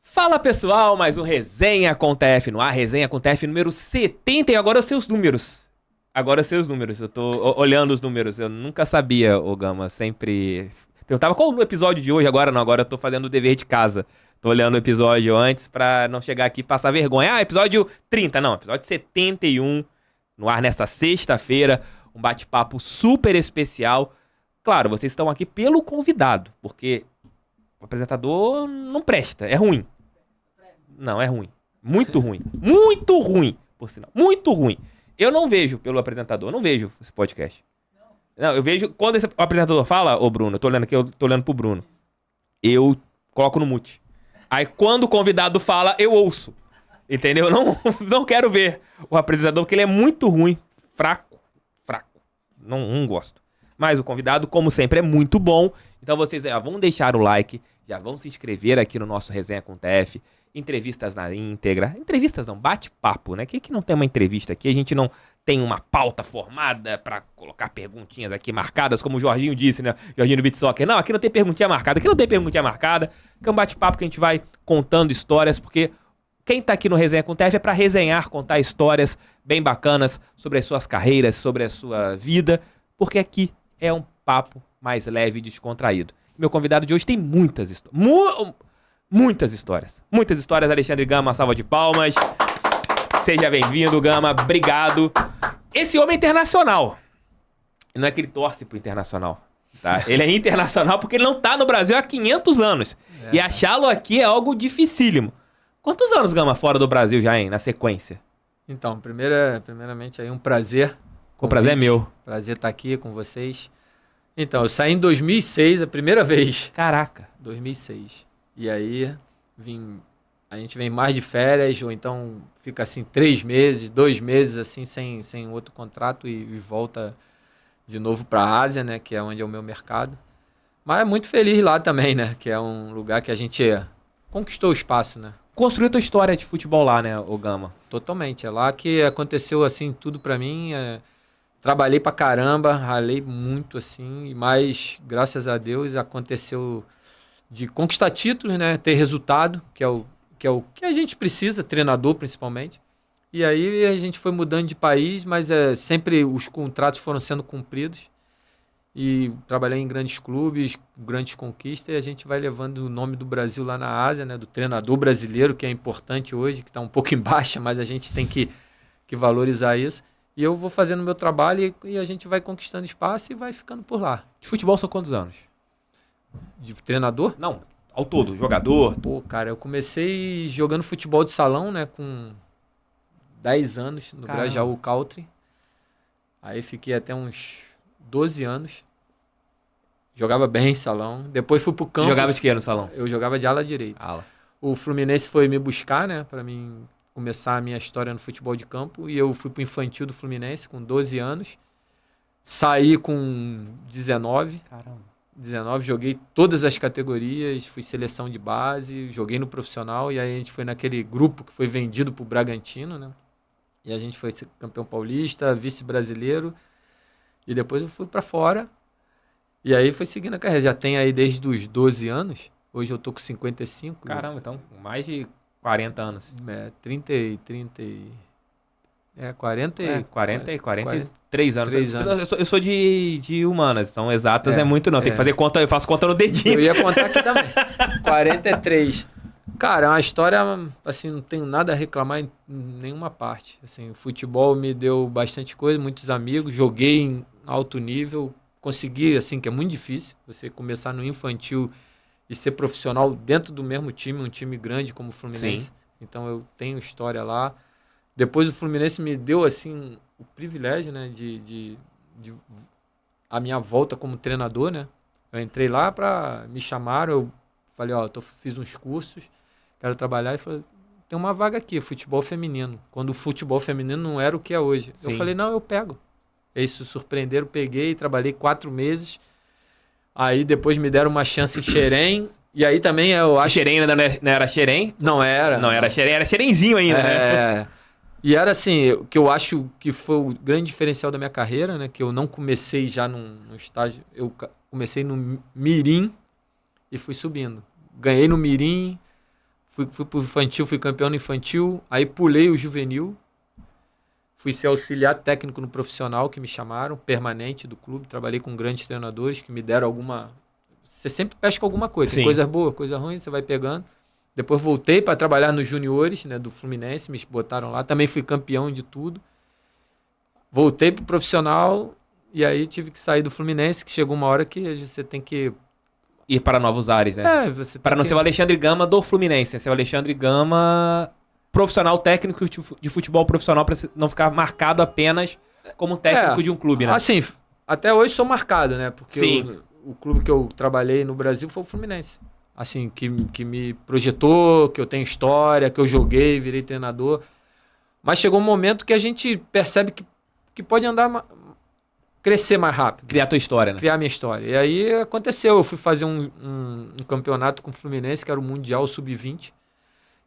Fala pessoal, mais um Resenha com TF no ar, Resenha com TF número 70 e agora eu sei os números. Eu tô olhando os números, eu nunca sabia, ô Gama, sempre... Perguntava qual o episódio de hoje, agora não, agora eu tô fazendo o dever de casa. Tô olhando o episódio antes pra não chegar aqui e passar vergonha. Ah, episódio 30, não, episódio 71, no ar nesta sexta-feira, um bate-papo super especial. Claro, vocês estão aqui pelo convidado, porque o apresentador não presta, é ruim. Não, é ruim. Muito ruim. Muito ruim, por sinal. Muito ruim. Eu não vejo pelo apresentador, eu não vejo esse podcast. Não, eu vejo... Quando o apresentador fala, ô Bruno, eu tô olhando aqui, eu tô olhando pro Bruno. Eu coloco no mute. Aí quando o convidado fala, eu ouço. Entendeu? Eu não quero ver o apresentador, porque ele é muito ruim. Fraco. Não gosto. Mas o convidado, como sempre, é muito bom. Então vocês já vão deixar o like, já vão se inscrever aqui no nosso Resenha com TF. Entrevistas na íntegra. Entrevistas não, bate-papo, né? Que não tem uma entrevista aqui, a gente não tem uma pauta formada pra colocar perguntinhas aqui marcadas, como o Jorginho disse, né? Jorginho do Beat Soccer. Não, aqui não tem perguntinha marcada, aqui é um bate-papo que a gente vai contando histórias, porque quem tá aqui no Resenha com TF é pra resenhar, contar histórias bem bacanas sobre as suas carreiras, sobre a sua vida, porque aqui é um papo mais leve e descontraído. Meu convidado de hoje tem muitas histórias. Muitas histórias, Alexandre Gama, uma salva de palmas. Seja bem-vindo, Gama, obrigado. Esse homem é internacional. Não é que ele torce pro internacional, tá? Ele é internacional porque ele não tá no Brasil há 500 anos. E achá-lo aqui é algo dificílimo. Quantos anos, Gama, fora do Brasil já, hein, na sequência? Então, primeiramente aí um prazer. O prazer é meu. Prazer estar aqui com vocês. Então, eu saí em 2006, a primeira vez. Caraca. 2006. E aí, a gente vem mais de férias, ou então fica assim 3 meses, 2 meses, assim, sem outro contrato e volta de novo para a Ásia, né, que é onde é o meu mercado. Mas é muito feliz lá também, né, que é um lugar que a gente conquistou o espaço, né. Construiu tua história de futebol lá, né, o Gama? Totalmente, é lá que aconteceu, assim, tudo para mim. Trabalhei pra caramba, ralei muito, assim, mas graças a Deus aconteceu de conquistar títulos, né? Ter resultado, que é o que a gente precisa, treinador principalmente. E aí a gente foi mudando de país, mas sempre os contratos foram sendo cumpridos. E trabalhei em grandes clubes, grandes conquistas, e a gente vai levando o nome do Brasil lá na Ásia, né? Do treinador brasileiro, que é importante hoje, que está um pouco em baixa, mas a gente tem que valorizar isso. E eu vou fazendo o meu trabalho e a gente vai conquistando espaço e vai ficando por lá. De futebol são quantos anos? De treinador? Não, ao todo, jogador. Pô, cara, eu comecei jogando futebol de salão, né, com 10 anos no Grajaú Country. Aí fiquei até uns 12 anos. Jogava bem em salão. Depois fui pro campo. Jogava de quê no salão? Eu jogava de ala direita. Ala. O Fluminense foi me buscar, né, pra mim começar a minha história no futebol de campo. E eu fui pro infantil do Fluminense com 12 anos. Saí com 19. Caramba. 19, joguei todas as categorias, fui seleção de base, joguei no profissional, e aí a gente foi naquele grupo que foi vendido pro Bragantino, né? E a gente foi campeão paulista, vice-brasileiro, e depois eu fui para fora, e aí foi seguindo a carreira. Já tem aí desde os 12 anos, hoje eu tô com 55. Caramba, então mais de 40 anos. 43 anos. 3 anos. Eu sou de humanas, então exatas é muito não. Tem que fazer conta, eu faço conta no dedinho. Eu ia contar aqui também. 43. Cara, é uma história, assim, não tenho nada a reclamar em nenhuma parte. Assim, o futebol me deu bastante coisa, muitos amigos, joguei em alto nível, consegui, assim, que é muito difícil, você começar no infantil e ser profissional dentro do mesmo time, um time grande como o Fluminense. Sim. Então eu tenho história lá. Depois o Fluminense me deu, assim, o privilégio, né, de a minha volta como treinador, né? Eu entrei lá me chamaram, eu falei, fiz uns cursos, quero trabalhar, e falei, tem uma vaga aqui, futebol feminino. Quando o futebol feminino não era o que é hoje. Sim. Eu falei, não, eu pego. Eles se surpreenderam, peguei, trabalhei 4 meses. Aí depois me deram uma chance em Xerém. E aí também eu acho... Xerém ainda não era Xerém? Não era. Não era Xerém, era Xerenzinho ainda, né? E era assim, o que eu acho que foi o grande diferencial da minha carreira, né? Que eu não comecei já num estágio... Eu comecei no Mirim e fui subindo. Ganhei no Mirim, Fui pro infantil, fui campeão no infantil, aí pulei o juvenil, fui ser auxiliar técnico no profissional, que me chamaram, permanente do clube, trabalhei com grandes treinadores que me deram alguma... Você sempre pesca alguma coisa, Sim. tem coisas boas, coisas ruins, você vai pegando. Depois voltei para trabalhar nos juniores, né, do Fluminense, me botaram lá, também fui campeão de tudo. Voltei pro profissional e aí tive que sair do Fluminense, que chegou uma hora que você tem que... Ir para novos ares, né? você Para tem não que... ser o Alexandre Gama do Fluminense, ser o Alexandre Gama profissional técnico de futebol profissional, para não ficar marcado apenas como técnico de um clube, né? Assim, até hoje sou marcado, né? Porque Sim. o clube que eu trabalhei no Brasil foi o Fluminense. Assim, que me projetou, que eu tenho história, que eu joguei, virei treinador. Mas chegou um momento que a gente percebe que pode crescer mais rápido. Criar a tua história, né? Criar minha história. E aí aconteceu, eu fui fazer um campeonato com o Fluminense, que era o Mundial Sub-20,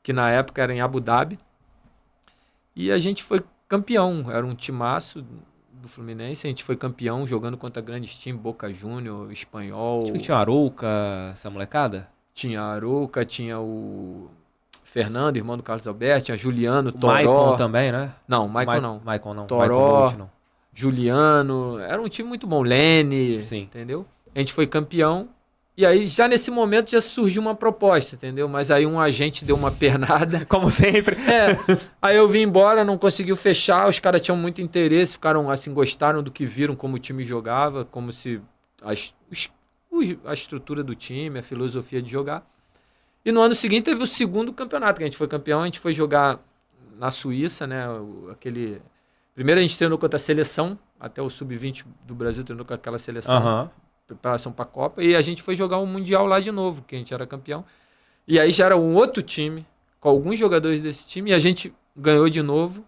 que na época era em Abu Dhabi. E a gente foi campeão, era um timaço do Fluminense, a gente foi campeão jogando contra grandes times, Boca Júnior, Espanhol. Tinha Arouca, essa molecada? Tinha Arouca, tinha o Fernando, irmão do Carlos Alberto, tinha Juliano, O Toró. Maicon também, né? Não, Maicon não. Maicon não. Toró, Maicon não. Juliano, era um time muito bom, Lene, Sim. entendeu? A gente foi campeão, e aí já nesse momento já surgiu uma proposta, entendeu? Mas aí um agente deu uma pernada. Como sempre. Aí eu vim embora, não conseguiu fechar, os caras tinham muito interesse, ficaram assim, gostaram do que viram, como o time jogava, como se a estrutura do time, a filosofia de jogar. E no ano seguinte teve o segundo campeonato, que a gente foi campeão, a gente foi jogar na Suíça, né? Primeiro a gente treinou contra a seleção, até o Sub-20 do Brasil treinou com aquela seleção, preparação para a Copa, e a gente foi jogar um Mundial lá de novo, que a gente era campeão. E aí já era um outro time, com alguns jogadores desse time, e a gente ganhou de novo,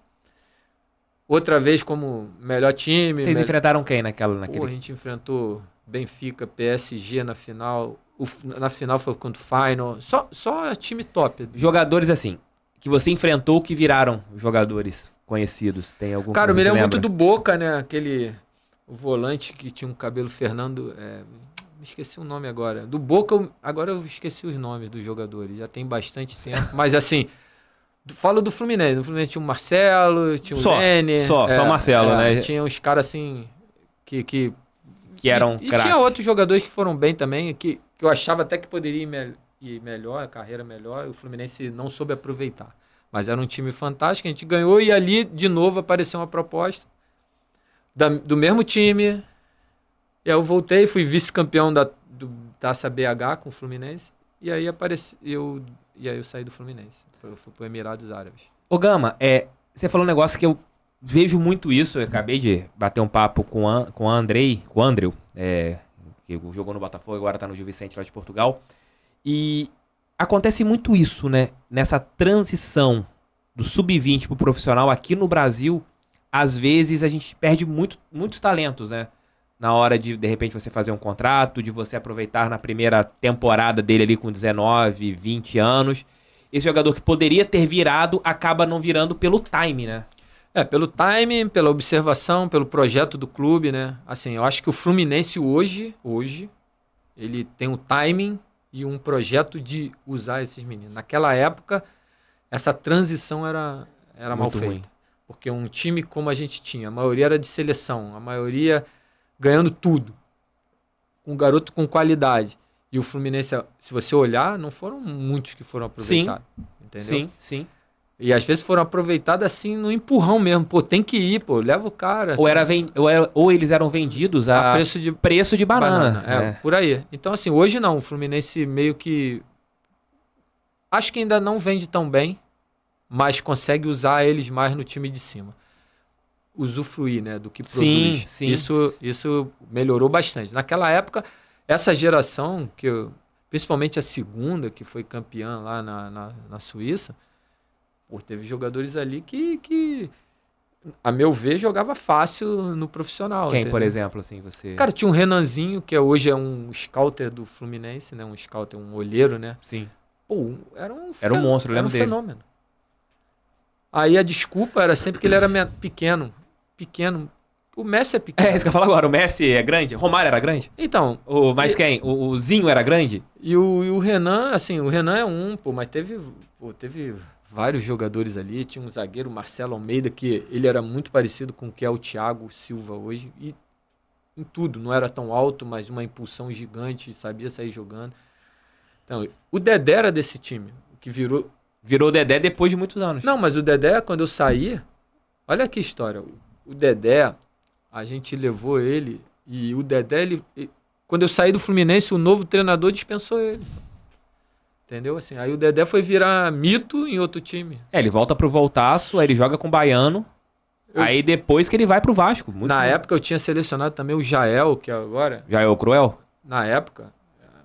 outra vez como melhor time. Vocês enfrentaram quem naquele? Pô, a gente enfrentou Benfica, PSG na final, na final foi contra o Final, só time top. Jogadores assim, que você enfrentou que viraram jogadores conhecidos, tem algum? Cara, eu me você lembro lembra? muito do Boca, né? O volante que tinha um cabelo Fernando. Me esqueci o nome agora. Do Boca, agora eu esqueci os nomes dos jogadores. Já tem bastante tempo. Mas assim, falo do Fluminense. No Fluminense tinha o Marcelo, tinha o Lene. Só o Marcelo, né? Tinha uns caras assim que eram e craques. tinha outros jogadores que foram bem também, que eu achava até que poderia ir melhor, a carreira melhor. E o Fluminense não soube aproveitar. Mas era um time fantástico, a gente ganhou e ali, de novo, apareceu uma proposta do mesmo time. E aí eu voltei, fui vice-campeão da Taça BH com o Fluminense. E aí eu saí do Fluminense. Eu fui para os Emirados Árabes. Ô Gama, você falou um negócio que eu vejo muito isso. Eu acabei de bater um papo com o Andrei, com o Andreu, que jogou no Botafogo, agora tá no Gil Vicente lá de Portugal. E acontece muito isso, né? Nessa transição do sub-20 pro profissional aqui no Brasil, às vezes a gente perde muitos talentos, né? Na hora de repente, você fazer um contrato, de você aproveitar na primeira temporada dele ali com 19, 20 anos. Esse jogador que poderia ter virado, acaba não virando pelo time, né? Pelo time, pela observação, pelo projeto do clube, né? Assim, eu acho que o Fluminense hoje, ele tem um timing e um projeto de usar esses meninos. Naquela época, essa transição era mal feita. Ruim. Porque um time como a gente tinha, a maioria era de seleção, a maioria ganhando tudo. Um garoto com qualidade. E o Fluminense, se você olhar, não foram muitos que foram aproveitados. Sim. Entendeu? Sim. E às vezes foram aproveitados assim no empurrão mesmo. Pô, tem que ir, leva o cara. Ou eles eram vendidos a preço de banana. Por aí. Então, assim, hoje não. O Fluminense meio que... Acho que ainda não vende tão bem, mas consegue usar eles mais no time de cima. Usufruir, né, do que produz. Sim. Isso melhorou bastante. Naquela época, essa geração, principalmente a segunda, que foi campeã lá na Suíça, teve jogadores ali que, a meu ver, jogava fácil no profissional. Quem, entendeu? por exemplo, assim, você... Cara, tinha um Renanzinho, que hoje é um scouter do Fluminense, né? Um scouter, um olheiro, né? Sim. Era um monstro, eu lembro dele. Fenômeno. Aí a desculpa era sempre que ele era pequeno. O Messi é pequeno. É isso que eu falo agora. O Messi é grande? Romário era grande? Então... Mas quem? O Zinho era grande? E o Renan, assim, o Renan é mas teve vários jogadores ali. Tinha um zagueiro, Marcelo Almeida, que ele era muito parecido com o que é o Thiago Silva hoje. E em tudo, não era tão alto, mas uma impulsão gigante, sabia sair jogando. Então, o Dedé era desse time, que virou... Virou Dedé depois de muitos anos. Não, mas o Dedé, quando eu saí... Olha que história. O Dedé, a gente levou ele... E o Dedé, quando eu saí do Fluminense, o novo treinador dispensou ele. Entendeu? Assim, aí o Dedé foi virar mito em outro time. Ele volta pro Voltaço, aí ele joga com o Baiano. Aí depois que ele vai pro Vasco. Na época eu tinha selecionado também o Jael, que agora... Jael Cruel? Na época,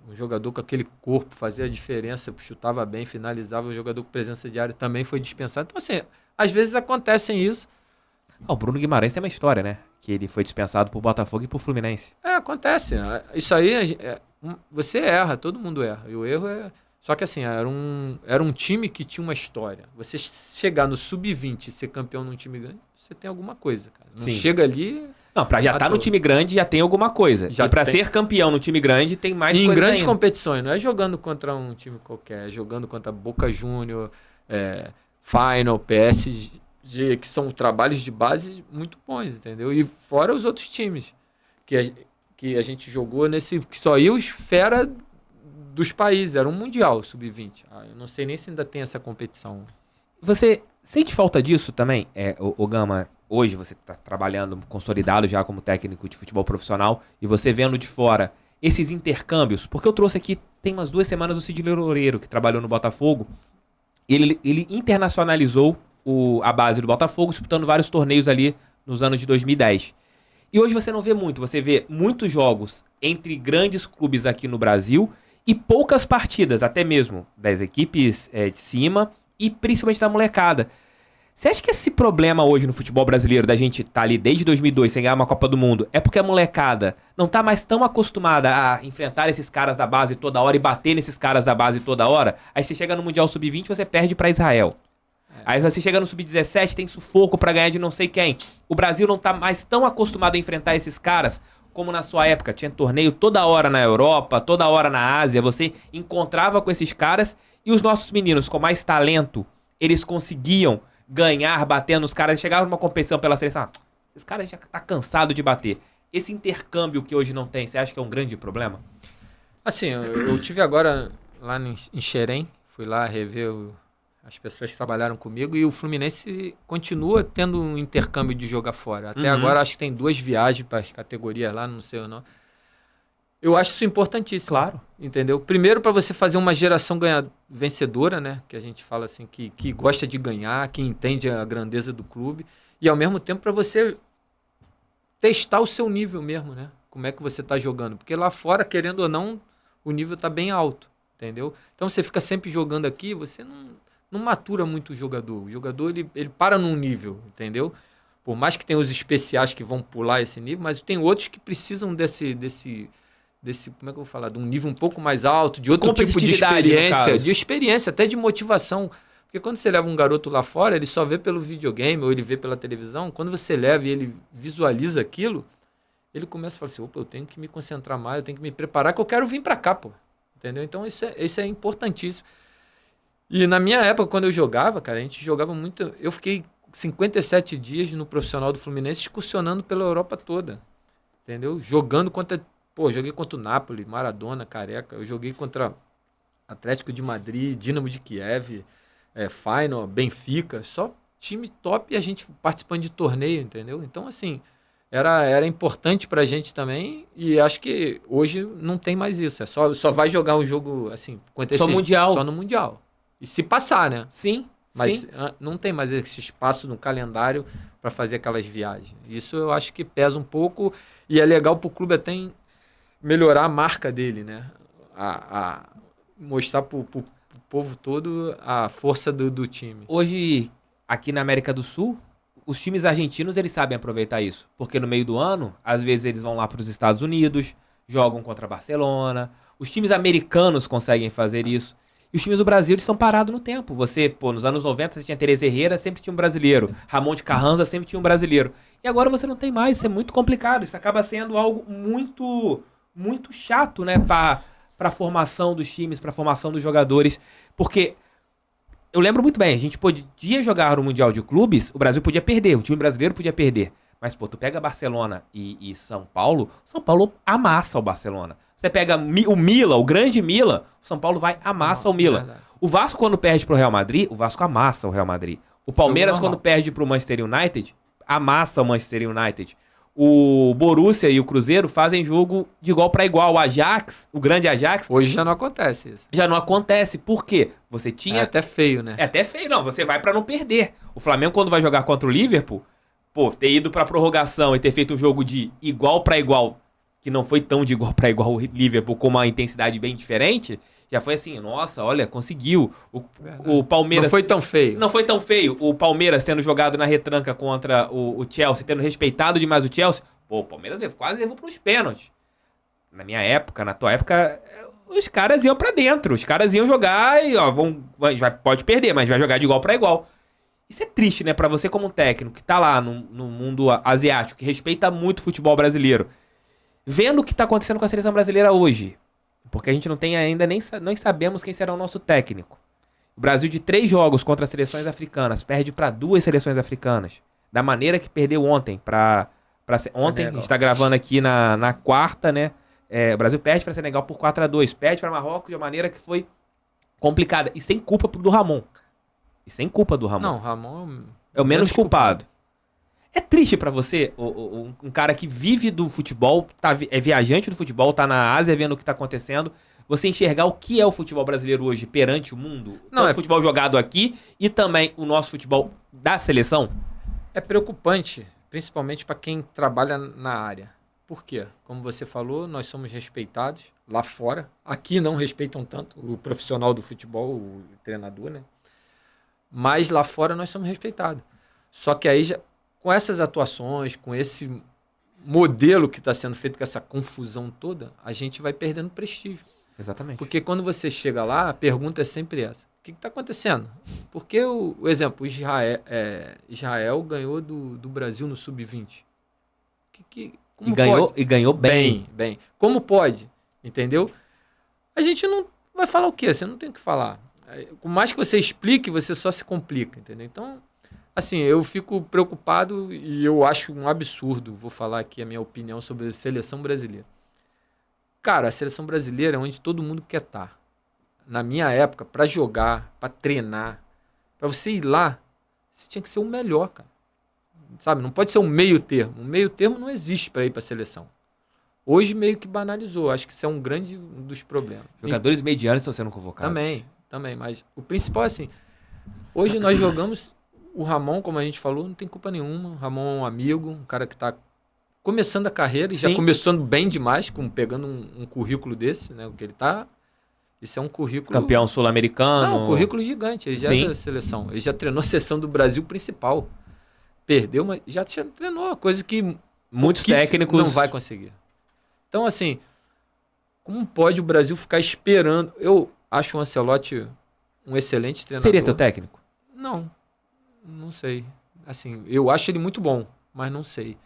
um jogador com aquele corpo fazia a diferença, chutava bem, finalizava, um jogador com presença de área também foi dispensado. Então, assim, às vezes acontecem isso. O Bruno Guimarães tem uma história, né? Que ele foi dispensado por Botafogo e por Fluminense. Acontece. Isso aí, você erra, todo mundo erra. E o erro é... Só que assim, era um time que tinha uma história. Você chegar no sub-20 e ser campeão num time grande, você tem alguma coisa, cara. Não chega ali... Não, pra já estar no time grande já tem alguma coisa. E pra ser campeão no time grande tem mais coisa em grandes ainda. competições, não é jogando contra um time qualquer, é jogando contra Boca Júnior, Final, PSG, que são trabalhos de base muito bons, entendeu? E fora os outros times que a gente jogou nesse... Que só ia os fera dos países, era um Mundial Sub-20. Eu não sei nem se ainda tem essa competição. Você sente falta disso também, o Gama? Hoje você está trabalhando consolidado já como técnico de futebol profissional e você vendo de fora esses intercâmbios, porque eu trouxe aqui, tem umas 2 semanas, o Sidney Loureiro, que trabalhou no Botafogo, ele internacionalizou a base do Botafogo, disputando vários torneios ali nos anos de 2010. E hoje você não vê muito, você vê muitos jogos entre grandes clubes aqui no Brasil e poucas partidas, até mesmo das equipes de cima e principalmente da molecada. Você acha que esse problema hoje no futebol brasileiro, da gente estar ali desde 2002 sem ganhar uma Copa do Mundo, é porque a molecada não tá mais tão acostumada a enfrentar esses caras da base toda hora e bater nesses caras da base toda hora? Aí você chega no Mundial Sub-20 você perde pra Israel. Aí você chega no Sub-17, tem sufoco pra ganhar de não sei quem. O Brasil não tá mais tão acostumado a enfrentar esses caras como na sua época. Tinha torneio toda hora na Europa, toda hora na Ásia. Você encontrava com esses caras e os nossos meninos com mais talento, eles conseguiam ganhar batendo nos caras. Chegavam numa competição pela seleção. Esse cara já tá cansado de bater. Esse intercâmbio que hoje não tem, você acha que é um grande problema? Assim, eu tive agora lá em Xerém, fui lá rever as pessoas que trabalharam comigo e o Fluminense continua tendo um intercâmbio de jogar fora. Até agora acho que tem 2 viagens para as categorias lá, não sei ou não. Eu acho isso importantíssimo. Claro. Entendeu? Primeiro para você fazer uma geração vencedora, né? Que a gente fala assim, que gosta de ganhar, que entende a grandeza do clube. E ao mesmo tempo para você testar o seu nível mesmo, né? Como é que você está jogando. Porque lá fora, querendo ou não, o nível está bem alto. Entendeu? Então você fica sempre jogando aqui, você não matura muito o jogador. O jogador, ele para num nível, entendeu? Por mais que tenha os especiais que vão pular esse nível, mas tem outros que precisam desse como é que eu vou falar? De um nível um pouco mais alto, de outro tipo de experiência, até de motivação. Porque quando você leva um garoto lá fora, ele só vê pelo videogame ou ele vê pela televisão. Quando você leva e ele visualiza aquilo, ele começa a falar assim, opa, eu tenho que me concentrar mais, eu tenho que me preparar, que eu quero vir pra cá, pô. Entendeu? Então isso é importantíssimo. E na minha época, quando eu jogava, cara, a gente jogava muito... Eu fiquei 57 dias no profissional do Fluminense excursionando pela Europa toda. Entendeu? Jogando contra... Pô, joguei contra o Napoli, Maradona, Careca. Eu joguei contra Atlético de Madrid, Dinamo de Kiev, Final, Benfica. Só time top e a gente participando de torneio, entendeu? Então, assim, era importante pra gente também e acho que hoje não tem mais isso. Só vai jogar um jogo, assim... Só mundial. Só no Mundial. E se passar, né? Sim, mas sim. Não tem mais esse espaço no calendário para fazer aquelas viagens. Isso eu acho que pesa um pouco e é legal para o clube até melhorar a marca dele, né? A mostrar para o povo todo a força do time. Hoje, aqui na América do Sul, os times argentinos eles sabem aproveitar isso. Porque no meio do ano, às vezes eles vão lá para os Estados Unidos, jogam contra Barcelona. Os times americanos conseguem fazer isso. E os times do Brasil, eles estão parados no tempo. Você, pô, nos anos 90, você tinha Teresa Herrera, sempre tinha um brasileiro. Ramon de Carranza, sempre tinha um brasileiro. E agora você não tem mais, isso é muito complicado. Isso acaba sendo algo muito, muito chato, né, para a formação dos times, para a formação dos jogadores. Porque eu lembro muito bem, a gente podia jogar no Mundial de Clubes, o Brasil podia perder, o time brasileiro podia perder. Mas, pô, tu pega Barcelona e São Paulo amassa o Barcelona. Você pega o Milan, o grande Milan, o São Paulo vai amassa o Milan. O Vasco, quando perde pro Real Madrid, o Vasco amassa o Real Madrid. O Palmeiras, quando perde pro Manchester United, amassa o Manchester United. O Borussia e o Cruzeiro fazem jogo de igual para igual. O Ajax, o grande Ajax... Hoje já não acontece isso. Já não acontece. Por quê? Você tinha... É até feio, né? É até feio, não. Você vai para não perder. O Flamengo, quando vai jogar contra o Liverpool, pô, ter ido pra prorrogação e ter feito um jogo de igual para igual, que não foi tão de igual para igual o Liverpool, com uma intensidade bem diferente, já foi assim, nossa, olha, conseguiu. O Palmeiras... Não foi tão feio. Não foi tão feio. O Palmeiras tendo jogado na retranca contra o Chelsea, tendo respeitado demais o Chelsea, pô, o Palmeiras quase levou pros pênaltis. Na minha época, na tua época, os caras iam pra dentro. Os caras iam jogar e, ó, pode perder, mas vai jogar de igual para igual. Isso é triste, né? Pra você como um técnico que tá lá no mundo asiático, que respeita muito o futebol brasileiro, vendo o que tá acontecendo com a seleção brasileira hoje, porque a gente não tem ainda, nem sabemos quem será o nosso técnico. O Brasil, de 3 jogos contra as seleções africanas, perde para 2 seleções africanas. Da maneira que perdeu ontem. Ontem, a gente tá gravando aqui na quarta, né? O Brasil perde para Senegal por 4-2. Perde para Marrocos de uma maneira que foi complicada. E sem culpa do Ramon. Não, o Ramon é o menos culpado. É triste pra você, um cara que vive do futebol, é viajante do futebol, tá na Ásia vendo o que tá acontecendo, você enxergar o que é o futebol brasileiro hoje perante o mundo? Não, o futebol jogado aqui e também o nosso futebol da seleção? É preocupante, principalmente para quem trabalha na área. Por quê? Como você falou, nós somos respeitados lá fora. Aqui não respeitam tanto o profissional do futebol, o treinador, né? Mas lá fora nós somos respeitados. Só que aí, com essas atuações, com esse modelo que está sendo feito, com essa confusão toda, a gente vai perdendo prestígio. Exatamente. Porque quando você chega lá, a pergunta é sempre essa. O que está acontecendo? Porque, o exemplo, Israel ganhou do Brasil no Sub-20. E ganhou bem. Bem. Como pode? Entendeu? A gente não vai falar o quê? Você não tem o que falar. Por mais que você explique, você só se complica, entendeu? Então, assim, eu fico preocupado e eu acho um absurdo, vou falar aqui a minha opinião sobre a seleção brasileira. Cara, a seleção brasileira é onde todo mundo quer estar. Na minha época, para jogar, para treinar, para você ir lá, você tinha que ser o melhor, cara. Sabe? Não pode ser um meio termo. Um meio termo não existe para ir para a seleção. Hoje meio que banalizou. Acho que isso é um dos problemas. Jogadores medianos estão sendo convocados. Também, mas o principal é assim, hoje nós jogamos, o Ramon, como a gente falou, não tem culpa nenhuma, o Ramon é um amigo, um cara que está começando a carreira, e já começando bem demais, pegando um currículo desse, né, o que ele está, isso é um currículo... Campeão sul-americano. Não, um currículo gigante, ele já é da seleção, ele já treinou a seleção do Brasil principal, perdeu, mas já treinou, coisa que muitos técnicos não vai conseguir. Então, assim, como pode o Brasil ficar esperando? Eu acho o Ancelotti um excelente treinador. Seria teu técnico? Não sei. Assim, eu acho ele muito bom, mas não sei.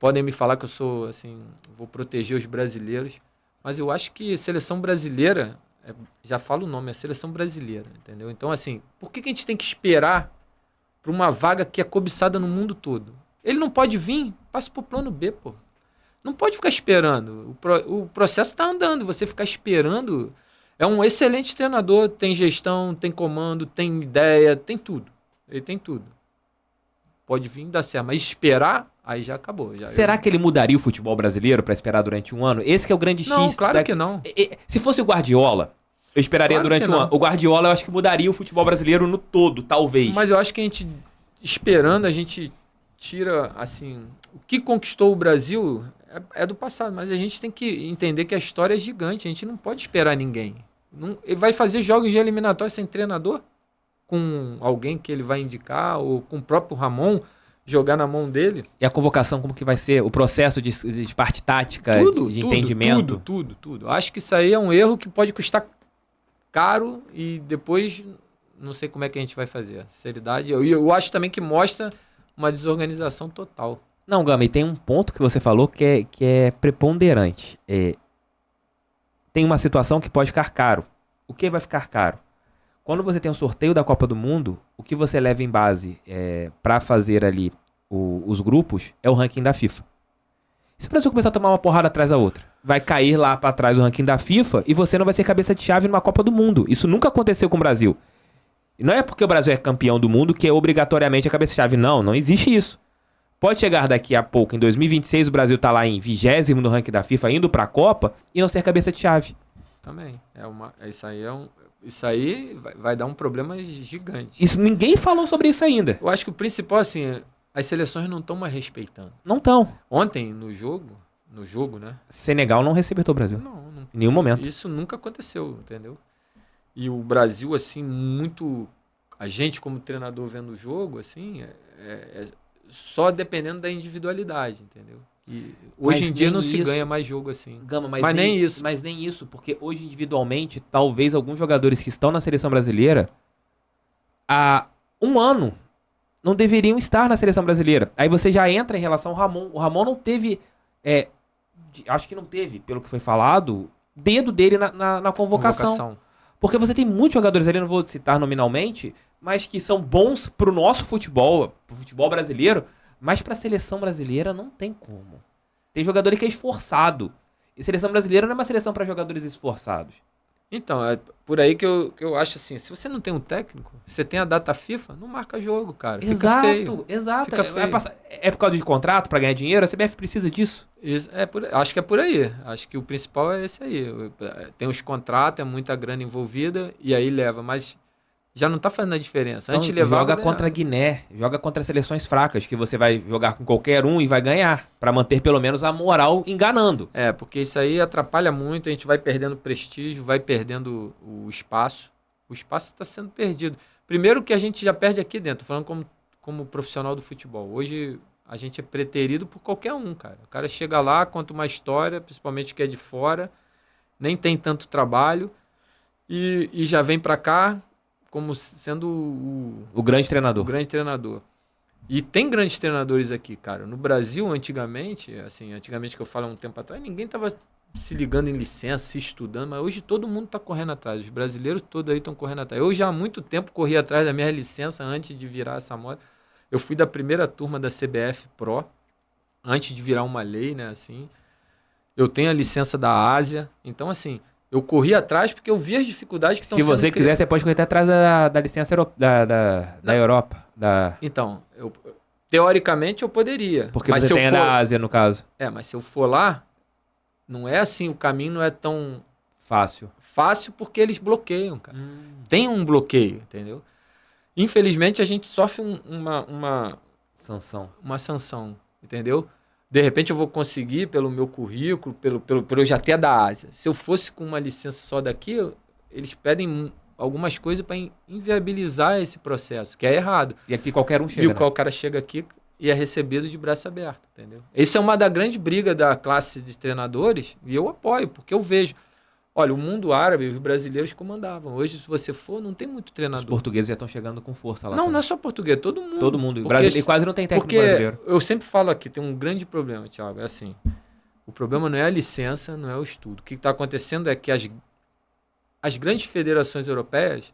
Podem me falar que eu sou, assim, vou proteger os brasileiros, mas eu acho que seleção brasileira, já falo o nome, é seleção brasileira, entendeu? Então, assim, por que a gente tem que esperar para uma vaga que é cobiçada no mundo todo? Ele não pode vir, passa pro plano B, pô. Não pode ficar esperando. O processo está andando, você ficar esperando... É um excelente treinador, tem gestão, tem comando, tem ideia, tem tudo. Ele tem tudo. Pode vir e dar certo, mas esperar, aí já acabou. Será que ele mudaria o futebol brasileiro para esperar durante um ano? Esse que é o grande X. Não, claro que não. Se fosse o Guardiola, eu esperaria durante um ano. O Guardiola, eu acho que mudaria o futebol brasileiro no todo, talvez. Mas eu acho que a gente, esperando, a gente tira, assim... O que conquistou o Brasil é do passado, mas a gente tem que entender que a história é gigante, a gente não pode esperar ninguém. Ele vai fazer jogos de eliminatória sem treinador? Com alguém que ele vai indicar, ou com o próprio Ramon jogar na mão dele? E a convocação, como que vai ser? O processo de parte tática, de entendimento? Tudo. Acho que isso aí é um erro que pode custar caro e depois não sei como é que a gente vai fazer. Sinceridade. Eu acho também que mostra uma desorganização total. Não, Gama, e tem um ponto que você falou que é preponderante. Tem uma situação que pode ficar caro. O que vai ficar caro? Quando você tem um sorteio da Copa do Mundo, o que você leva em base para fazer ali os grupos é o ranking da FIFA. Se o Brasil começar a tomar uma porrada atrás da outra, vai cair lá para trás o ranking da FIFA e você não vai ser cabeça de chave numa Copa do Mundo. Isso nunca aconteceu com o Brasil. E não é porque o Brasil é campeão do mundo que é obrigatoriamente a cabeça de chave. Não, não existe isso. Pode chegar daqui a pouco, em 2026, o Brasil tá lá em 20º no ranking da FIFA, indo pra Copa e não ser cabeça de chave. Também. Isso aí vai dar um problema gigante. Isso, ninguém falou sobre isso ainda. Eu acho que o principal, assim, as seleções não estão mais respeitando. Não estão. Ontem, no jogo, né? Senegal não respeitou o Brasil. Não. Em nenhum momento. Isso nunca aconteceu, entendeu? E o Brasil, assim, muito... A gente, como treinador, vendo o jogo, assim, só dependendo da individualidade, entendeu? E hoje em dia não se ganha mais jogo assim. Gama, mas nem isso. Mas nem isso, porque hoje individualmente, talvez alguns jogadores que estão na seleção brasileira há um ano não deveriam estar na seleção brasileira. Aí você já entra em relação ao Ramon. O Ramon não teve, acho que não teve, pelo que foi falado, dedo dele na convocação. Porque você tem muitos jogadores ali, não vou citar nominalmente, mas que são bons pro nosso futebol, pro futebol brasileiro, mas pra seleção brasileira não tem como. Tem jogador que é esforçado. E seleção brasileira não é uma seleção pra jogadores esforçados. Então, é por aí que eu acho assim, se você não tem um técnico, você tem a data FIFA, não marca jogo, cara. Fica feio. Exato. Fica feio. É por causa de contrato pra ganhar dinheiro? A CBF precisa disso? Acho que é por aí. Acho que o principal é esse aí. Tem os contratos, é muita grana envolvida e aí leva, mas já não tá fazendo a diferença. Então, Antes levava, joga contra a Guiné, joga contra seleções fracas, que você vai jogar com qualquer um e vai ganhar, pra manter pelo menos a moral enganando. Porque isso aí atrapalha muito, a gente vai perdendo prestígio, vai perdendo o espaço. O espaço está sendo perdido. Primeiro que a gente já perde aqui dentro, falando como profissional do futebol. Hoje a gente é preterido por qualquer um, cara. O cara chega lá, conta uma história, principalmente que é de fora, nem tem tanto trabalho e já vem pra cá como sendo o grande treinador. O grande treinador. E tem grandes treinadores aqui, cara. No Brasil, antigamente que eu falo há um tempo atrás, ninguém tava se ligando em licença, se estudando, mas hoje todo mundo tá correndo atrás. Os brasileiros todos aí estão correndo atrás. Eu já há muito tempo corri atrás da minha licença antes de virar essa moda. Eu fui da primeira turma da CBF Pro, antes de virar uma lei, né, assim. Eu tenho a licença da Ásia. Então, assim, eu corri atrás porque eu vi as dificuldades que estão sendo criadas. Se você quiser, você pode correr até atrás da licença da Europa. Então, teoricamente eu poderia. Porque mas você tem a da Ásia, no caso. Mas se eu for lá, não é assim, o caminho não é tão... Fácil porque eles bloqueiam, cara. Tem um bloqueio, entendeu? Infelizmente, a gente sofre uma sanção, entendeu? De repente eu vou conseguir, pelo meu currículo, pelo eu já ter da Ásia. Se eu fosse com uma licença só daqui, eles pedem algumas coisas para inviabilizar esse processo, que é errado. E aqui qualquer um chega, o cara chega aqui e é recebido de braço aberto, entendeu? Essa é uma da grande briga da classe de treinadores, e eu apoio, porque eu vejo. Olha, o mundo árabe, os brasileiros comandavam. Hoje, se você for, não tem muito treinador. Os portugueses já estão chegando com força lá. Não é só português, todo mundo. Todo mundo. E quase não tem técnico brasileiro. Eu sempre falo aqui, tem um grande problema, Thiago. É assim, o problema não é a licença, não é o estudo. O que está acontecendo é que as grandes federações europeias,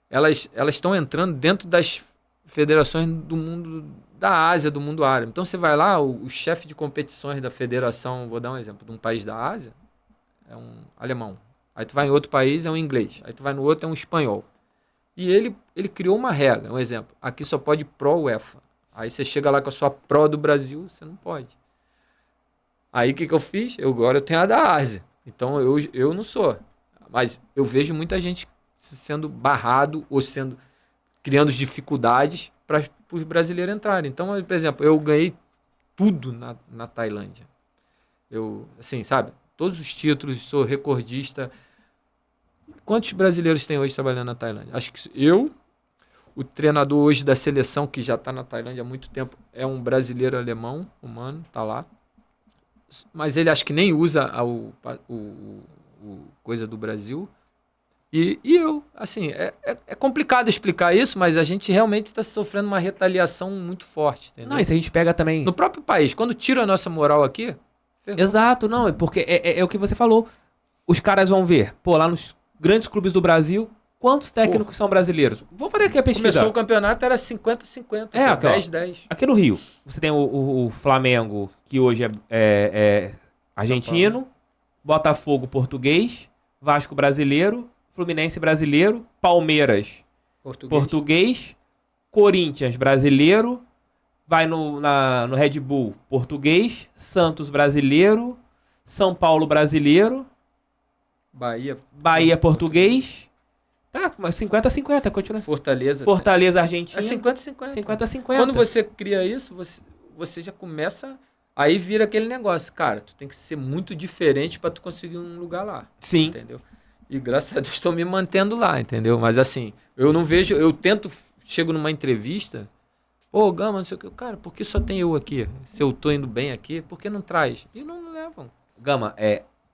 elas estão entrando dentro das federações do mundo, da Ásia, do mundo árabe. Então, você vai lá, o chefe de competições da federação, vou dar um exemplo, de um país da Ásia, é um alemão. Aí tu vai em outro país, é um inglês. Aí tu vai no outro, é um espanhol. E ele criou uma regra, um exemplo. Aqui só pode Pro UEFA. Aí você chega lá com a sua Pro do Brasil, você não pode. Aí o que eu fiz? Agora eu tenho a da Ásia. Então eu não sou. Mas eu vejo muita gente sendo barrado ou criando dificuldades para os brasileiros entrarem. Então, por exemplo, eu ganhei tudo na Tailândia. Assim, sabe? Todos os títulos, sou recordista. Quantos brasileiros tem hoje trabalhando na Tailândia? Acho que o treinador hoje da seleção, que já está na Tailândia há muito tempo, é um brasileiro alemão, humano, está lá. Mas ele acho que nem usa o coisa do Brasil. E eu, assim, é complicado explicar isso, mas a gente realmente está sofrendo uma retaliação muito forte, entendeu? Não, e se a gente pega também... No próprio país, quando tira a nossa moral aqui, ferrou. Exato, não, porque é o que você falou. Os caras vão ver, pô, lá nos grandes clubes do Brasil, quantos técnicos são brasileiros? Vou fazer aqui a pesquisa. Começou o campeonato, era 50-50, aqui, ó, 10-10. Aqui no Rio, você tem o Flamengo, que hoje é argentino, Botafogo português, Vasco brasileiro, Fluminense brasileiro, Palmeiras português, Corinthians brasileiro, vai no Red Bull português, Santos brasileiro, São Paulo brasileiro, Bahia português. Tá, mas 50-50, continua. Fortaleza argentino. É 50-50. 50-50. Quando você cria isso, você já começa... Aí vira aquele negócio. Cara, tu tem que ser muito diferente pra tu conseguir um lugar lá. Sim. Entendeu? E graças a Deus estou me mantendo lá, entendeu? Mas assim, eu não vejo... Chego numa entrevista... Pô, Gama, não sei o que. Cara, por que só tem eu aqui? Se eu tô indo bem aqui, por que não traz? E não me levam. Gama,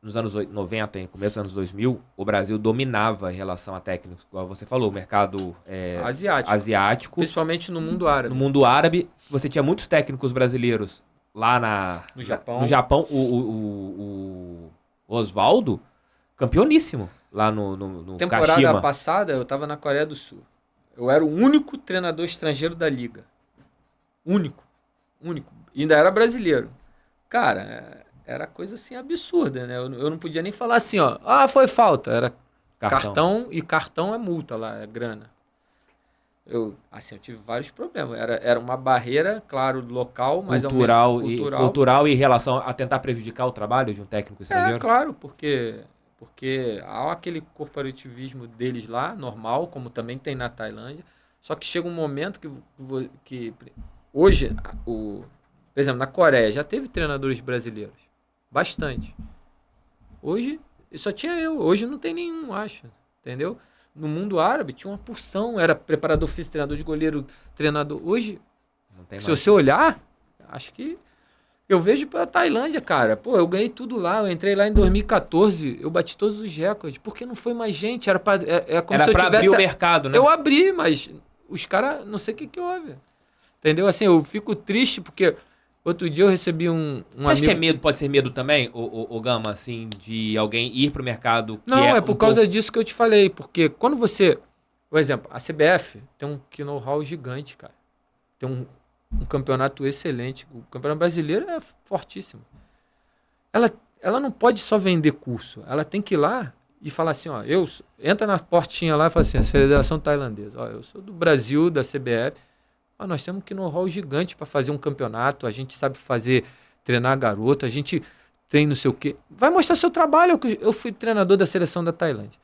nos anos 90 e começo dos anos 2000, o Brasil dominava em relação a técnicos, igual você falou, o mercado asiático. Principalmente no mundo árabe. No mundo árabe, você tinha muitos técnicos brasileiros lá no Japão. No Japão, o Oswaldo, campeoníssimo lá no temporada Kashima. Passada, eu tava na Coreia do Sul. Eu era o único treinador estrangeiro da liga. Único. E ainda era brasileiro. Cara, era coisa assim absurda, né? Eu não podia nem falar assim, ó. Ah, foi falta. Era cartão e cartão é multa lá, é grana. Eu tive vários problemas. Era uma barreira, claro, local, mas cultural e em relação a tentar prejudicar o trabalho de um técnico estrangeiro? Claro, porque há aquele corporativismo deles lá, normal, como também tem na Tailândia. Só que chega um momento que hoje, por exemplo, na Coreia já teve treinadores brasileiros. Bastante. Hoje, só tinha eu. Hoje não tem nenhum, acho. Entendeu? No mundo árabe tinha uma porção. Era preparador físico, treinador de goleiro, treinador. Hoje, não tem se mais. Você olhar, acho que... Eu vejo pela Tailândia, cara. Pô, eu ganhei tudo lá. Eu entrei lá em 2014. Eu bati todos os recordes. Porque não foi mais gente. Era como se eu tivesse... abrir o mercado, né? Eu abri, mas os caras... Não sei o que houve. Entendeu? Assim, eu fico triste porque... Outro dia eu recebi um Você acha que é medo? Pode ser medo também, o Gama, assim, de alguém ir pro mercado que Não, é por causa disso que eu te falei. Porque quando você... Por exemplo, a CBF tem um know-how gigante, cara. Tem um campeonato excelente. O campeonato brasileiro é fortíssimo. Ela não pode só vender curso. Ela tem que ir lá e falar assim, ó, entra na portinha lá e fala assim, a Federação Tailandesa, ó, eu sou do Brasil, da CBF, ó, nós temos que know-how gigante para fazer um campeonato, a gente sabe treinar garoto, a gente tem não sei o quê. Vai mostrar seu trabalho. Eu fui treinador da seleção da Tailândia.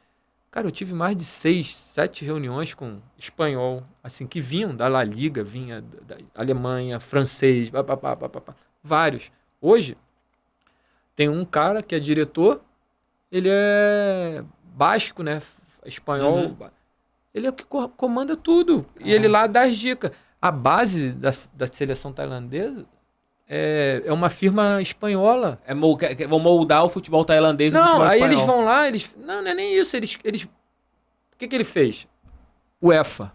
Cara, eu tive mais de 6, 7 reuniões com espanhol, assim, que vinham da La Liga, vinha da Alemanha, francês, vários. Hoje, tem um cara que é diretor, ele é basco, né, espanhol, ele é o que comanda tudo, e ele lá dá as dicas. A base da seleção tailandesa é uma firma espanhola. Vão moldar o futebol tailandês no futebol espanhol. Aí eles vão lá, não é nem isso. Eles o que ele fez? UEFA.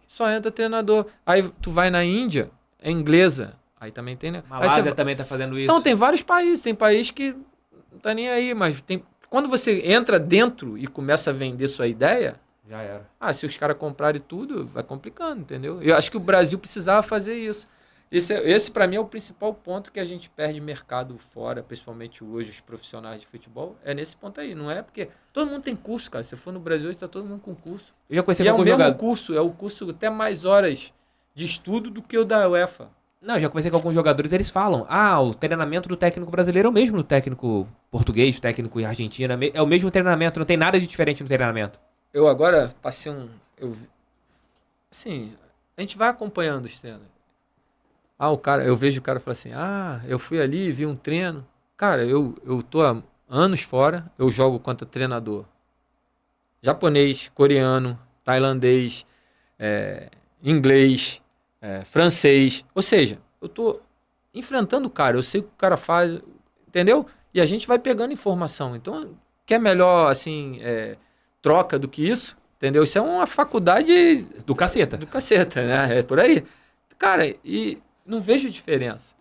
Só entra treinador. Aí tu vai na Índia, é inglesa. Aí também tem, né? Malásia também tá fazendo isso. Então tem vários países. Tem país que não tá nem aí, mas quando você entra dentro e começa a vender sua ideia... Já era. Se os caras comprarem tudo, vai complicando, entendeu? Eu acho que o Brasil precisava fazer isso. Esse para mim é o principal ponto que a gente perde mercado fora, principalmente hoje, os profissionais de futebol, é nesse ponto aí. Não é porque todo mundo tem curso, cara. Se for no Brasil, está todo mundo com curso. Eu já conheci é o mesmo curso, é o curso até mais horas de estudo do que o da UEFA. Não, eu já conversei com alguns jogadores, eles falam, o treinamento do técnico brasileiro é o mesmo do técnico português, do técnico argentino, é o mesmo treinamento, não tem nada de diferente no treinamento. Eu agora passei assim, a gente vai acompanhando os treinos. Eu vejo o cara falar assim, eu fui ali, vi um treino. Cara, eu tô há anos fora, eu jogo contra treinador japonês, coreano, tailandês, inglês, francês. Ou seja, eu tô enfrentando o cara, eu sei o que o cara faz, entendeu? E a gente vai pegando informação. Então, que é melhor, assim, troca do que isso, entendeu? Isso é uma faculdade Do caceta. do caceta, né? É por aí. Cara, e não vejo diferença.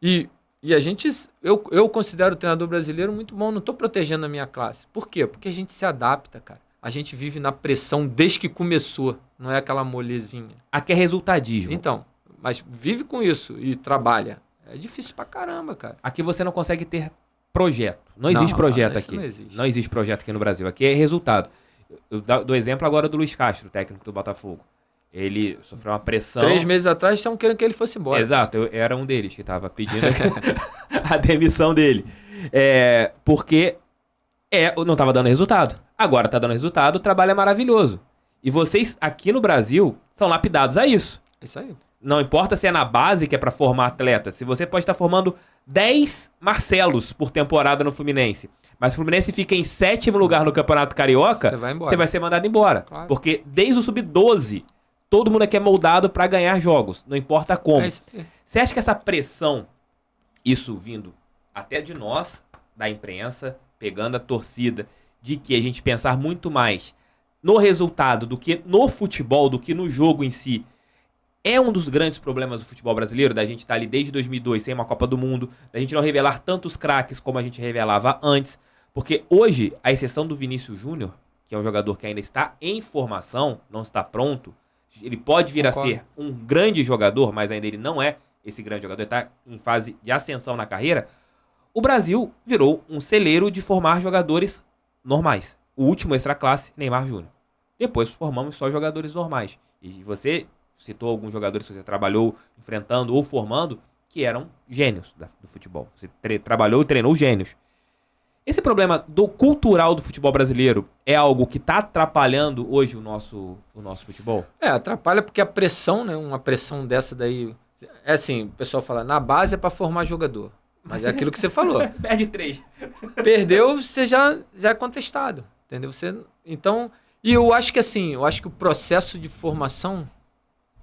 E a gente, eu considero o treinador brasileiro muito bom, não estou protegendo a minha classe. Por quê? Porque a gente se adapta, cara. A gente vive na pressão desde que começou, não é aquela molezinha. Aqui é resultadismo. Então, mas vive com isso e trabalha. É difícil pra caramba, cara. Aqui você não consegue ter projeto. Não existe projeto isso aqui. não existe. Não existe projeto aqui no Brasil. Aqui é resultado. Eu dou exemplo agora do Luiz Castro, técnico do Botafogo. Ele sofreu uma pressão. 3 meses atrás estavam querendo que ele fosse embora. Exato, eu era um deles que estava pedindo a demissão dele. Porque não estava dando resultado. Agora está dando resultado, o trabalho é maravilhoso. E vocês aqui no Brasil são lapidados a isso. É isso aí. Não importa se é na base, que é para formar atletas. Se você pode estar formando 10 Marcelos por temporada no Fluminense, mas o Fluminense fica em 7º lugar no Campeonato Carioca, Você vai embora. você vai ser mandado embora. Claro. Porque desde o Sub-12, todo mundo aqui é moldado para ganhar jogos, não importa como. É isso aí. Você acha que essa pressão, isso vindo até de nós, da imprensa, pegando a torcida, de que a gente pensar muito mais no resultado do que no futebol, do que no jogo em si, é um dos grandes problemas do futebol brasileiro, da gente estar ali desde 2002 sem uma Copa do Mundo, da gente não revelar tantos craques como a gente revelava antes, porque hoje, a exceção do Vinícius Júnior, que é um jogador que ainda está em formação, não está pronto, ele pode vir Concordo. a ser um grande jogador, mas ainda ele não é esse grande jogador, ele está em fase de ascensão na carreira. O Brasil virou um celeiro de formar jogadores normais. O último extra-classe, Neymar Júnior. Depois formamos só jogadores normais. E você citou alguns jogadores que você trabalhou enfrentando ou formando que eram gênios do futebol. Você trabalhou e treinou gênios. Esse problema do cultural do futebol brasileiro é algo que está atrapalhando hoje o nosso futebol? Atrapalha porque a pressão, né? Uma pressão dessa daí. É assim, o pessoal fala, na base é pra formar jogador. Mas é aquilo que você falou. Perde 3. Perdeu, você já é contestado. Entendeu? Então, e eu acho que assim, o processo de formação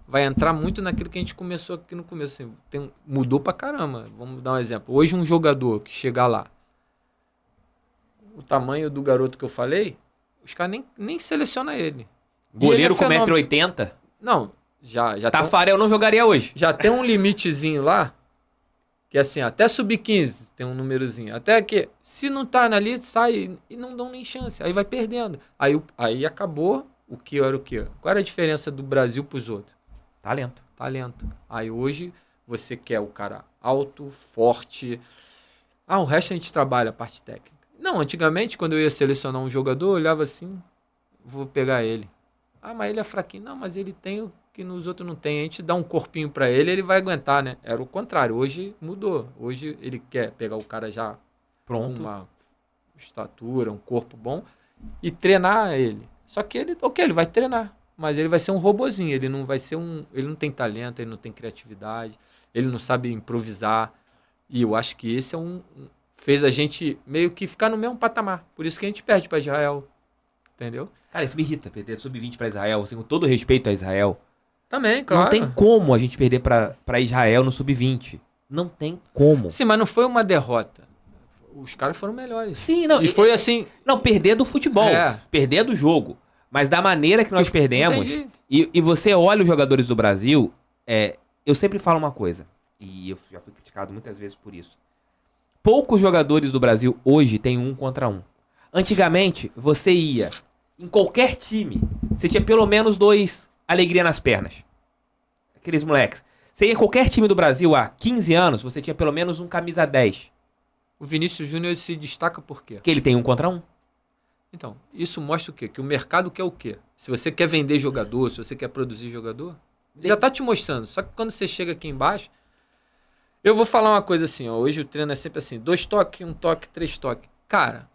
vai entrar muito naquilo que a gente começou aqui no começo. Assim, mudou pra caramba. Vamos dar um exemplo. Hoje um jogador que chegar lá, o tamanho do garoto que eu falei, os caras nem selecionam ele. Goleiro E com ele é 1,80m? Não, já Tafarel não jogaria hoje. já tem um limitezinho lá, que é assim, até sub-15 tem um númerozinho. Até que, se não tá ali, sai e não dão nem chance. Aí vai perdendo. Aí acabou o que era o quê? Qual era a diferença do Brasil pros outros? Talento. Talento. Aí hoje você quer o cara alto, forte. O resto a gente trabalha a parte técnica. Não, antigamente, quando eu ia selecionar um jogador, eu olhava assim, vou pegar ele. Mas ele é fraquinho. Não, mas ele tem o que nos outros não tem. A gente dá um corpinho pra ele, ele vai aguentar, né? Era o contrário. Hoje mudou. Hoje ele quer pegar o cara já com Pronto. uma estatura, um corpo bom e treinar ele. Só que ele vai treinar, mas ele vai ser um robozinho. Ele não vai ser ele não tem talento, ele não tem criatividade, ele não sabe improvisar. E eu acho que esse fez a gente meio que ficar no mesmo patamar. Por isso que a gente perde pra Israel. Entendeu? Cara, isso me irrita, perder sub-20 pra Israel, assim, com todo respeito a Israel. Também, claro. Não tem como a gente perder pra Israel no sub-20. Não tem como. Sim, mas não foi uma derrota. Os caras foram melhores. Sim, não. E foi assim... Não, perder do futebol. Perder do jogo. Mas da maneira que nós perdemos... Entendi. E você olha os jogadores do Brasil... eu sempre falo uma coisa. E eu já fui criticado muitas vezes por isso. Poucos jogadores do Brasil hoje têm 1 contra 1. Antigamente, você ia em qualquer time, você tinha pelo menos 2 alegria nas pernas. Aqueles moleques. Você ia em qualquer time do Brasil há 15 anos, você tinha pelo menos um camisa 10. O Vinícius Júnior se destaca por quê? Que ele tem 1 contra 1. Então, isso mostra o quê? Que o mercado quer o quê? Se você quer vender jogador, se você quer produzir jogador, já tá te mostrando. Só que quando você chega aqui embaixo, eu vou falar uma coisa assim, ó, hoje o treino é sempre assim, 2 toques, 1 toque, 3 toques. Cara,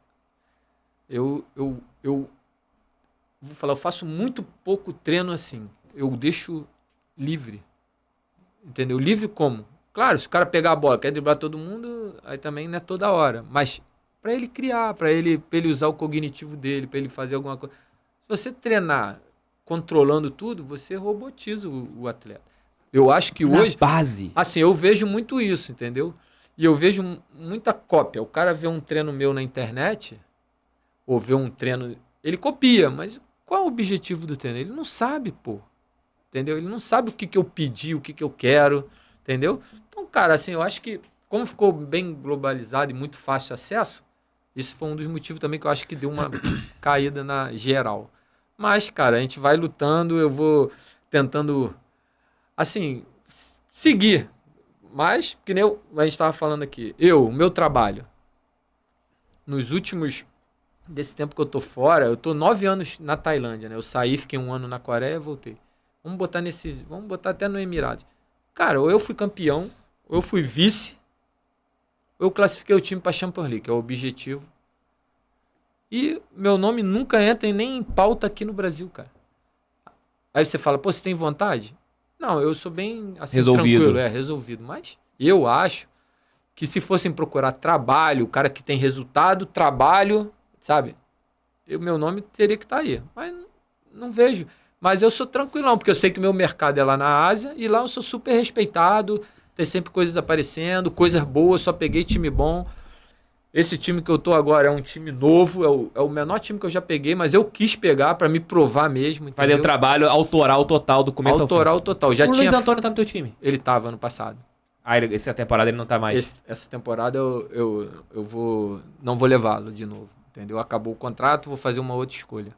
eu vou falar, eu faço muito pouco treino assim. Eu deixo livre. Entendeu? Livre como? Claro, se o cara pegar a bola, quer driblar todo mundo, aí também não é toda hora. Mas para ele criar, para ele usar o cognitivo dele, para ele fazer alguma coisa. Se você treinar controlando tudo, você robotiza o atleta. Eu acho que hoje... base. Assim, eu vejo muito isso, entendeu? E eu vejo muita cópia. O cara vê um treino meu na internet, ou vê um treino ele copia, mas qual é o objetivo do treino? Ele não sabe, pô. Entendeu? Ele não sabe o que eu pedi, o que eu quero, entendeu? Então, cara, assim, eu acho que, como ficou bem globalizado e muito fácil acesso, isso foi um dos motivos também que eu acho que deu uma caída na geral. Mas, cara, a gente vai lutando, eu vou tentando, assim, seguir. Mas, que nem a gente estava falando aqui, o meu trabalho, nos últimos, desse tempo que eu tô fora, eu tô 9 anos na Tailândia, né? Eu saí, fiquei 1 ano na Coreia e voltei. Vamos botar até no Emirados. Cara, ou eu fui campeão, ou eu fui vice, ou eu classifiquei o time para Champions League, que é o objetivo. E meu nome nunca entra nem em pauta aqui no Brasil, cara. Aí você fala, pô, você tem vontade? Não, eu sou bem assim, Resolvido. tranquilo, resolvido. Mas eu acho que se fossem procurar trabalho, o cara que tem resultado, trabalho, sabe? Meu nome teria que estar aí. Mas não vejo. Mas eu sou tranquilão, porque eu sei que o meu mercado é lá na Ásia e lá eu sou super respeitado, tem sempre coisas aparecendo, coisas boas, só peguei time bom. Esse time que eu tô agora é um time novo, é o menor time que eu já peguei, mas eu quis pegar pra me provar mesmo, entendeu? Fazer o trabalho autoral total do começo autoral total. Já o tinha... Luiz Antônio tá no teu time? Ele tava ano passado. Ah, essa temporada ele não tá mais. Essa temporada eu não vou levá-lo de novo, entendeu? Acabou o contrato, vou fazer uma outra escolha.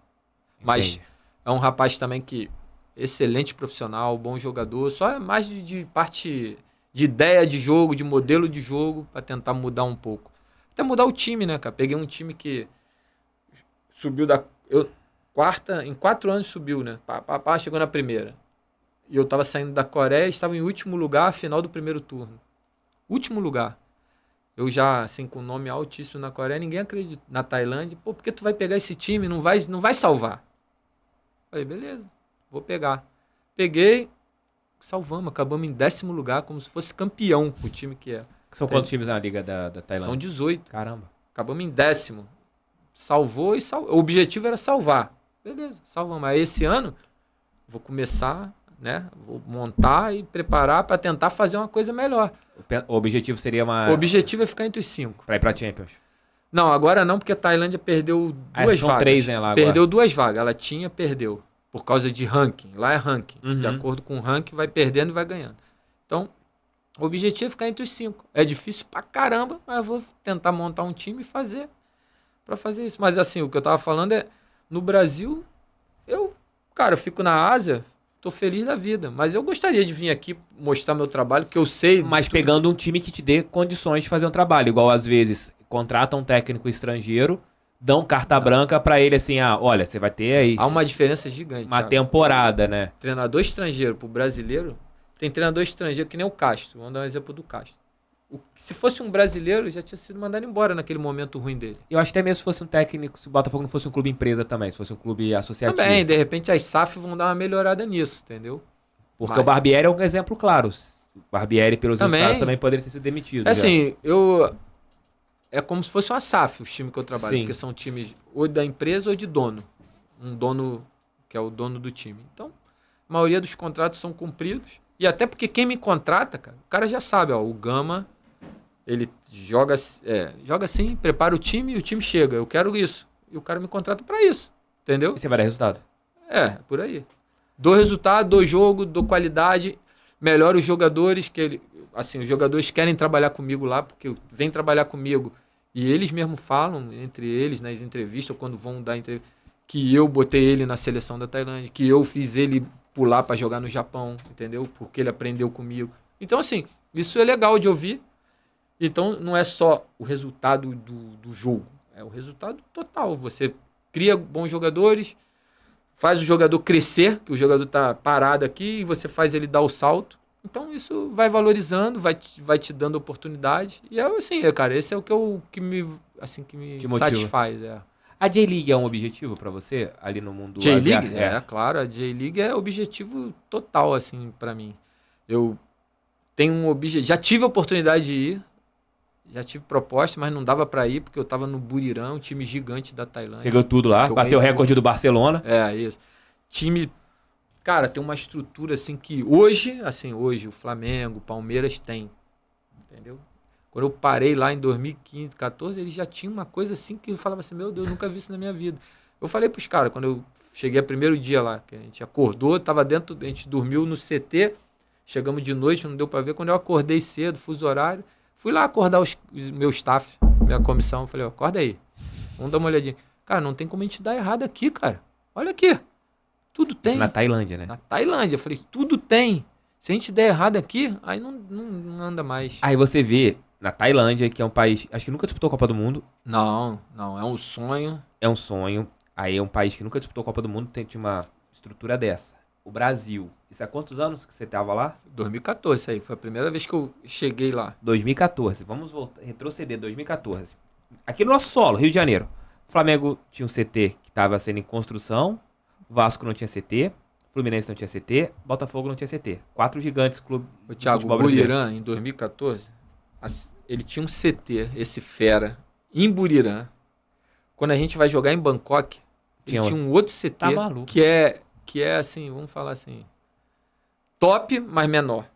Mas Entendi. é um rapaz também que excelente profissional, bom jogador, só é mais de parte de ideia de jogo, de modelo de jogo, para tentar mudar um pouco. Até mudar o time, né, cara? Peguei um time que subiu em 4 anos subiu, né? Chegou na primeira. E eu tava saindo da Coreia, estava em último lugar, final do primeiro turno. Último lugar. Eu já, assim, com nome altíssimo na Coreia, ninguém acredita. Na Tailândia, pô, por que tu vai pegar esse time? Não vai salvar. Falei, beleza, vou pegar. Peguei, salvamos, acabamos em 10º lugar, como se fosse campeão o time que é. São quantos times na Liga da Tailândia? São 18. Caramba. Acabamos em 10º. Salvou e salvou. O objetivo era salvar. Beleza, salvamos. Aí esse ano, vou começar, né? Vou montar e preparar para tentar fazer uma coisa melhor. O objetivo seria uma... O objetivo é ficar entre os 5. Pra ir pra Champions. Não, agora não, porque a Tailândia perdeu 2 são vagas. 3, né, lá agora. Perdeu 2 vagas. Ela perdeu. Por causa de ranking. Lá é ranking. Uhum. De acordo com o ranking, vai perdendo e vai ganhando. Então, o objetivo é ficar entre os 5. É difícil pra caramba, mas eu vou tentar montar um time e fazer pra fazer isso. Mas assim, o que eu tava falando é, no Brasil, eu fico na Ásia, tô feliz da vida. Mas eu gostaria de vir aqui mostrar meu trabalho, que eu sei... Mas pegando um time que te dê condições de fazer um trabalho. Igual, às vezes, contratam um técnico estrangeiro, dão carta branca pra ele, assim, olha, você vai ter aí... Há uma diferença gigante. Uma temporada, né? Treinador estrangeiro pro brasileiro, tem treinador estrangeiro que nem o Castro. Vamos dar um exemplo do Castro. Se fosse um brasileiro, já tinha sido mandado embora naquele momento ruim dele. Eu acho que até mesmo se fosse um técnico, se o Botafogo não fosse um clube empresa também, se fosse um clube associativo. Também, de repente as SAF vão dar uma melhorada nisso, entendeu? Porque o Barbieri é um exemplo claro. O Barbieri, pelos resultados, também poderia ter sido demitido. Assim, é como se fosse uma SAF, os times que eu trabalho. Sim. Porque são times ou da empresa ou de dono. Um dono que é o dono do time. Então, a maioria dos contratos são cumpridos. E até porque quem me contrata, cara, o cara já sabe, o Gama, ele joga assim, prepara o time e o time chega. Eu quero isso. E o cara me contrata pra isso. Entendeu? E você vai dar resultado. Por aí. Dou resultado, dou jogo, dou qualidade, melhoro os jogadores, os jogadores querem trabalhar comigo lá, porque vem trabalhar comigo e eles mesmo falam, entre eles, nas entrevistas, ou quando vão dar entrevista, que eu botei ele na seleção da Tailândia, que eu fiz ele pular para jogar no Japão, entendeu? Porque ele aprendeu comigo. Então, assim, isso é legal de ouvir. Então, não é só o resultado do jogo, é o resultado total. Você cria bons jogadores, faz o jogador crescer, que o jogador tá parado aqui, e você faz ele dar o salto. Então, isso vai valorizando, vai te dando oportunidade. E é assim, cara, esse é o que me satisfaz. A J-League é um objetivo pra você ali no mundo? J-League? Claro, a J-League é objetivo total, assim, pra mim. Eu tenho um objetivo, já tive a oportunidade de ir, já tive proposta, mas não dava pra ir, porque eu tava no Buriram, um time gigante da Tailândia. Você ganhou tudo lá, bateu o recorde do Barcelona. Isso. Time, cara, tem uma estrutura assim que hoje o Flamengo, o Palmeiras tem, entendeu? Quando eu parei lá em 2015, 2014, eles já tinham uma coisa assim que eu falava assim, meu Deus, nunca vi isso na minha vida. Eu falei pros caras, quando eu cheguei o primeiro dia lá, que a gente acordou, tava dentro, a gente dormiu no CT, chegamos de noite, não deu para ver. Quando eu acordei cedo, fuso horário, fui lá acordar os meu staff, minha comissão, falei, ó, acorda aí, vamos dar uma olhadinha. Cara, não tem como a gente dar errado aqui, cara. Olha aqui, tudo tem. Isso na Tailândia, né? Na Tailândia, eu falei, tudo tem. Se a gente der errado aqui, aí não anda mais. Aí você vê, na Tailândia, que é um país, acho que nunca disputou a Copa do Mundo, Não, é um sonho. é um sonho. Aí é um país que nunca disputou a Copa do Mundo, tem uma estrutura dessa. O Brasil, isso há quantos anos que você tava lá? 2014, isso aí. Foi a primeira vez que eu cheguei lá. 2014, vamos voltar, retroceder, 2014. Aqui no nosso solo, Rio de Janeiro. O Flamengo tinha um CT que estava sendo em construção, o Vasco não tinha CT, o Fluminense não tinha CT, Botafogo não tinha CT. 4 gigantes clube. O Thiago Buriram, em 2014, ele tinha um CT, esse fera, em Buriram. Quando a gente vai jogar em Bangkok, ele tinha um outro CT Tá maluco. que é assim, vamos falar assim, top, mas menor.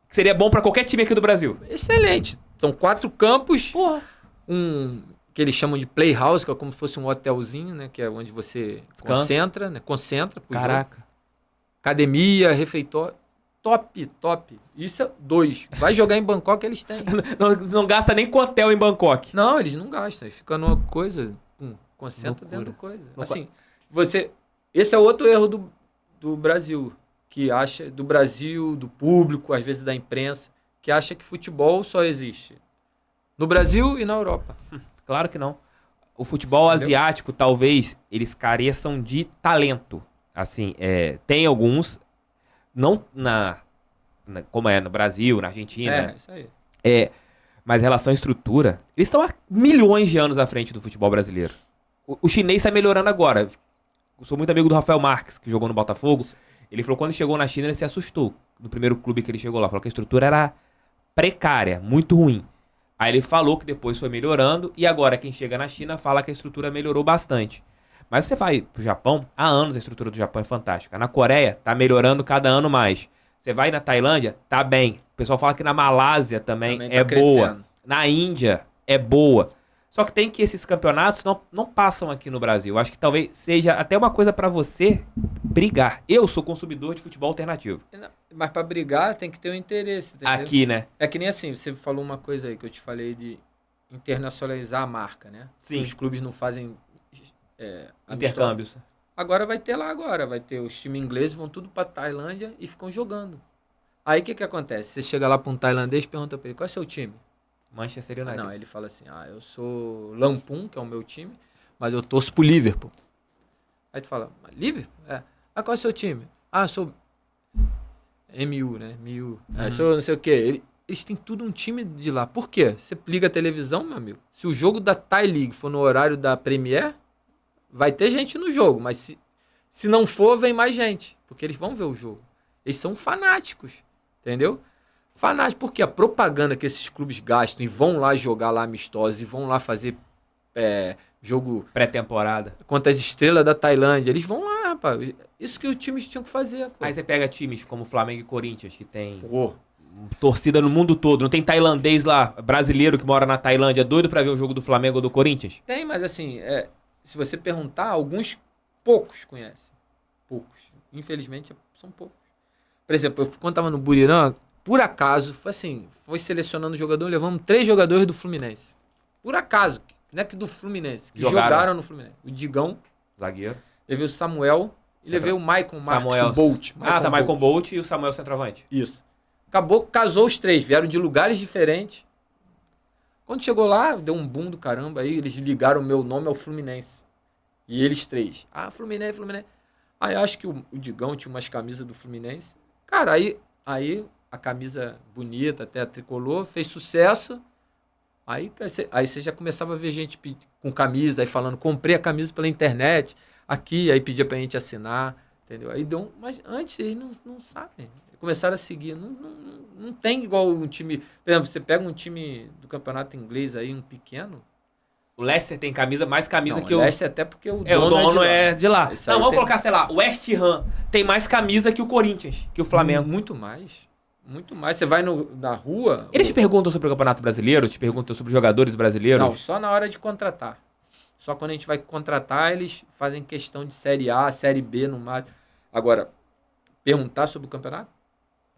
Que seria bom pra qualquer time aqui do Brasil. Excelente. São 4 campos, Porra. um que eles chamam de playhouse, que é como se fosse um hotelzinho, né? Que é onde você Descansa. concentra, né? Concentra pro jogo. Caraca. Academia, refeitório. Top. Isso é 2. Vai jogar em Bangkok, eles têm. Não gasta nem com hotel em Bangkok. Não, eles não gastam. Eles ficam numa coisa, concentra Loucura. dentro da coisa. Assim, esse é outro erro do Brasil, que acha, do Brasil, do público, às vezes da imprensa, que acha que futebol só existe no Brasil e na Europa. Claro que não. O futebol asiático, talvez, eles careçam de talento. Assim, tem alguns, não como é no Brasil, na Argentina. Isso aí. Mas em relação à estrutura, eles estão há milhões de anos à frente do futebol brasileiro. O chinês está melhorando agora. Eu sou muito amigo do Rafael Marques, que jogou no Botafogo. Ele falou que quando chegou na China, ele se assustou. No primeiro clube que ele chegou lá. Falou que a estrutura era precária, muito ruim. Aí ele falou que depois foi melhorando. E agora quem chega na China fala que a estrutura melhorou bastante. Mas você vai pro Japão, há anos a estrutura do Japão é fantástica. Na Coreia, tá melhorando cada ano mais. Você vai na Tailândia, tá bem. O pessoal fala que na Malásia também Tá é boa. crescendo. Na Índia é boa. Só que tem que esses campeonatos não passam aqui no Brasil. Acho que talvez seja até uma coisa pra você brigar. Eu sou consumidor de futebol alternativo. Mas para brigar tem que ter um interesse, entendeu? Aqui, né? É que nem assim, você falou uma coisa aí que eu te falei de internacionalizar a marca, né? Sim. Os clubes não fazem Intercâmbios. Agora vai ter lá agora, vai ter os times ingleses, vão tudo pra Tailândia e ficam jogando. Aí o que acontece? Você chega lá pra um tailandês e pergunta pra ele, qual é o seu time? Manchester United. Não, ele fala assim, eu sou Lampum, que é o meu time, mas eu torço pro Liverpool. Aí tu fala, mas Liverpool? Qual é o seu time? Eu sou MU, né? MU. Sou não sei o quê. Eles têm tudo um time de lá. Por quê? Você liga a televisão, meu amigo, se o jogo da Thai League for no horário da Premier, vai ter gente no jogo, mas se não for, vem mais gente, porque eles vão ver o jogo. Eles são fanáticos, entendeu? Fanáticos, porque a propaganda que esses clubes gastam e vão lá jogar lá amistosos e vão lá fazer jogo Pré-temporada. contra as estrelas da Tailândia, eles vão lá, rapaz. Isso que os times tinham que fazer, pô. Aí você pega times como Flamengo e Corinthians, que tem Pô, torcida no mundo todo. Não tem tailandês lá, brasileiro que mora na Tailândia, doido pra ver o jogo do Flamengo ou do Corinthians? tem, mas assim, se você perguntar, poucos conhecem. Poucos. Infelizmente, são poucos. Por exemplo, quando tava no Buriram, por acaso, foi selecionando jogador, levamos 3 jogadores do Fluminense. Por acaso, não é que do Fluminense, que jogaram no Fluminense. O Digão, Zagueiro. levei o Samuel e levei o Maicon Marcos, o Bolt. Maicon Bolt e o Samuel centroavante. Isso. Acabou, casou os 3, vieram de lugares diferentes. Quando chegou lá, deu um boom do caramba, aí eles ligaram o meu nome ao Fluminense. E eles 3. Fluminense. Aí acho que o Digão tinha umas camisas do Fluminense. Cara, aí a camisa bonita, até a tricolor, fez sucesso. Aí você já começava a ver gente com camisa, aí falando, comprei a camisa pela internet, aqui, aí pedia pra gente assinar, entendeu? Aí deu mas antes eles não sabem. Começaram a seguir. Não tem igual um time... Por exemplo, você pega um time do campeonato inglês aí, um pequeno... O Leicester tem mais camisa que o o... Leicester até porque o dono é de lá. Vamos colocar, sei lá, o West Ham tem mais camisa que o Corinthians, que o Flamengo. Muito mais. Muito mais. Você vai na rua... Eles te perguntam sobre o Campeonato Brasileiro? Te perguntam sobre os jogadores brasileiros? Não, só na hora de contratar. Só quando a gente vai contratar, eles fazem questão de Série A, Série B no mais. Agora, perguntar sobre o campeonato?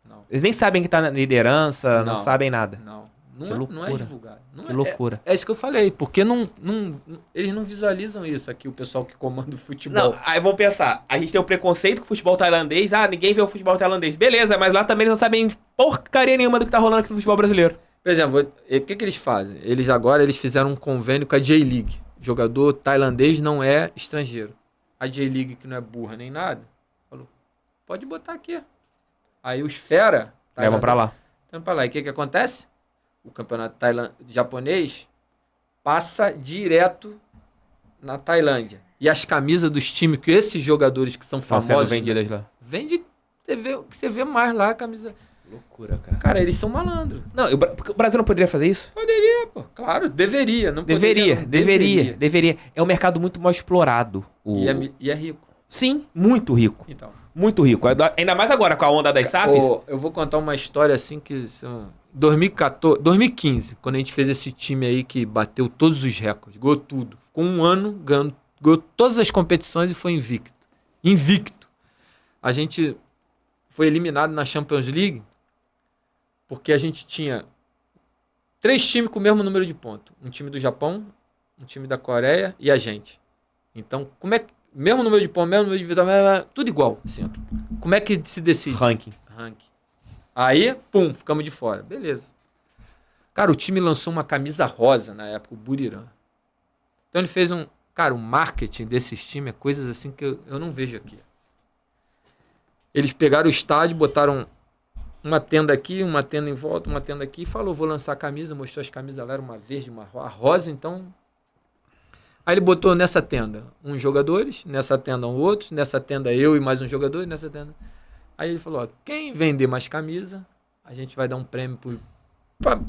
Não. Eles nem sabem que tá na liderança, não sabem nada. Não. Que loucura. Não é divulgado. Que loucura. É isso que eu falei, porque eles não visualizam isso aqui, o pessoal que comanda o futebol. Não, aí vamos pensar. A gente tem o preconceito com o futebol tailandês. Ah, ninguém vê o futebol tailandês. Beleza, mas lá também eles não sabem porcaria nenhuma do que tá rolando aqui no futebol brasileiro. Por exemplo, o que eles fazem? Eles fizeram um convênio com a J-League. Jogador tailandês não é estrangeiro. A J-League, que não é burra nem nada, falou, pode botar aqui. Aí os fera... Levam pra lá. Levam pra lá. E o que acontece? O campeonato japonês passa direto na Tailândia. E as camisas dos times, que esses jogadores que são famosos... vendidas lá. Vende, você vê mais lá a camisa... Loucura, cara. Cara, eles são malandros. Não, o Brasil não poderia fazer isso? Poderia, pô. Claro, deveria. Não Deveria. poderia, não. Deveria. É um mercado muito mal explorado. E é rico. Sim, muito rico. Então. Muito rico. Ainda mais agora com a onda das SAFs. Eu vou contar uma história assim que... 2015, quando a gente fez esse time aí que bateu todos os recordes, ganhou tudo. Ficou um ano, ganhou todas as competições e foi invicto. Invicto. A gente foi eliminado na Champions League porque a gente tinha 3 times com o mesmo número de pontos. Um time do Japão, um time da Coreia e a gente. Então, como é que... Mesmo número de pontos, mesmo número de vitórias, tudo igual. Assim, como é que se decide? Ranking. Aí, pum, ficamos de fora. Beleza. Cara, o time lançou uma camisa rosa na época, o Buriram. Então ele fez um marketing desses times, coisas assim que eu não vejo aqui. Eles pegaram o estádio, botaram uma tenda aqui, uma tenda em volta, uma tenda aqui, e falou, vou lançar a camisa, mostrou as camisas lá, era uma verde, uma rosa, então... Aí ele botou nessa tenda uns jogadores, nessa tenda outros, nessa tenda eu e mais um jogador, nessa tenda... Aí ele falou, quem vender mais camisa, a gente vai dar um prêmio por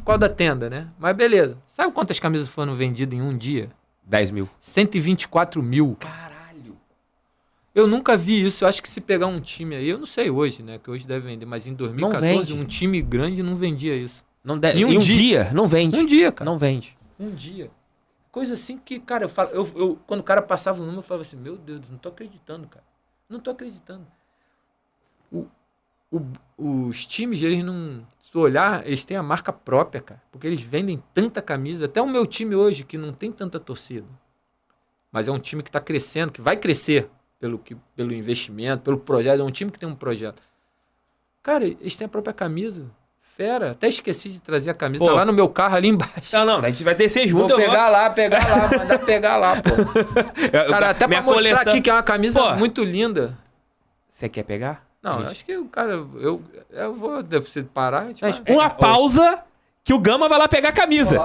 qual da tenda, né? Mas beleza. Sabe quantas camisas foram vendidas em um dia? 10 mil. 124 mil. Caralho. Eu nunca vi isso. Eu acho que se pegar um time aí, eu não sei hoje, né? Que hoje deve vender. Mas em 2014, um time grande não vendia isso. Em um dia, não vende. Um dia, cara. Não vende. Um dia. Coisa assim que, cara, eu quando o cara passava o número, eu falava assim, meu Deus, não tô acreditando, cara. Não tô acreditando. Os times, eles não... Se tu olhar, eles têm a marca própria, cara. Porque eles vendem tanta camisa. Até o meu time hoje, que não tem tanta torcida. Mas é um time que está crescendo, que vai crescer pelo investimento, pelo projeto. É um time que tem um projeto. Cara, eles têm a própria camisa. Fera. Até esqueci de trazer a camisa. Pô. Tá lá no meu carro, ali embaixo. Não, a gente vai descer junto. Vou pegar lá, mandar pegar lá, pô. Cara, até pra mostrar aqui que é uma camisa muito linda. Você quer pegar? Não, eu acho que o cara... Eu vou... Deve ser parar... Uma pausa que o Gama vai lá pegar a camisa.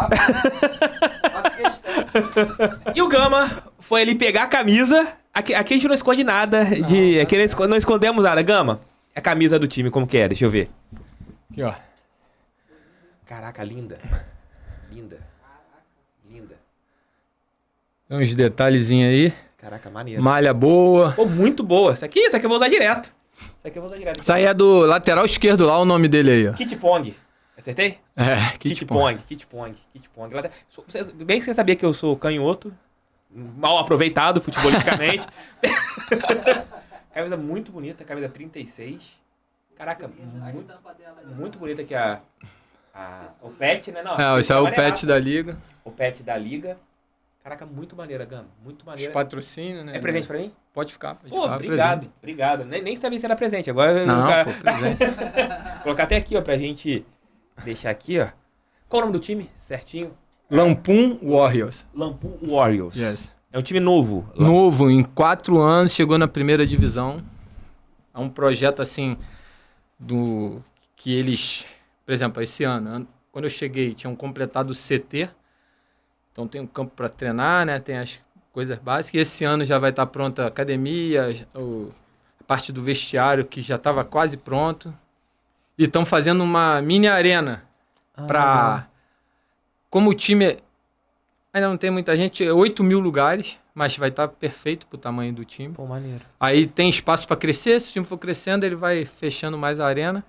E o Gama foi ali pegar a camisa. Aqui a gente não esconde nada. Aqui não escondemos nada. Gama, a camisa do time, como que é? Deixa eu ver. Aqui, ó. Caraca, linda. Linda. Tem uns detalhezinhos aí. Caraca, maneiro. Malha boa. Pô, muito boa. Isso aqui eu vou usar direto. Isso aí é do lateral esquerdo lá, o nome dele aí, ó. Kitpong. Acertei? É, Kitpong. Bem que você sabia que eu sou canhoto. Mal aproveitado futebolisticamente. Camisa muito bonita, camisa 36. Caraca, muito bonita aqui o pet, né? Não, esse é o pet da Liga. O pet da Liga. Caraca, muito maneira, Gama. Muito maneira. Os patrocínios, né? É presente pra mim? Pode ficar. Pô, obrigado. Nem sabia se era presente. Agora não, presente. Vou colocar até aqui, ó, pra gente deixar aqui, ó. Qual o nome do time? Certinho. Lampoon Warriors. Lampoon Warriors. Yes. É um time novo. Novo, em 4 anos chegou na primeira divisão. É um projeto assim que eles, por exemplo, esse ano, quando eu cheguei, tinham completado o CT. Então tem um campo para treinar, né? Tem as coisas básicas. E esse ano já vai estar pronta a academia, a parte do vestiário que já estava quase pronto. E estão fazendo uma mini arena para... Como o time ainda não tem muita gente, 8 mil lugares, mas vai estar perfeito pro tamanho do time. Pô, maneiro. Aí tem espaço para crescer, se o time for crescendo, ele vai fechando mais a arena.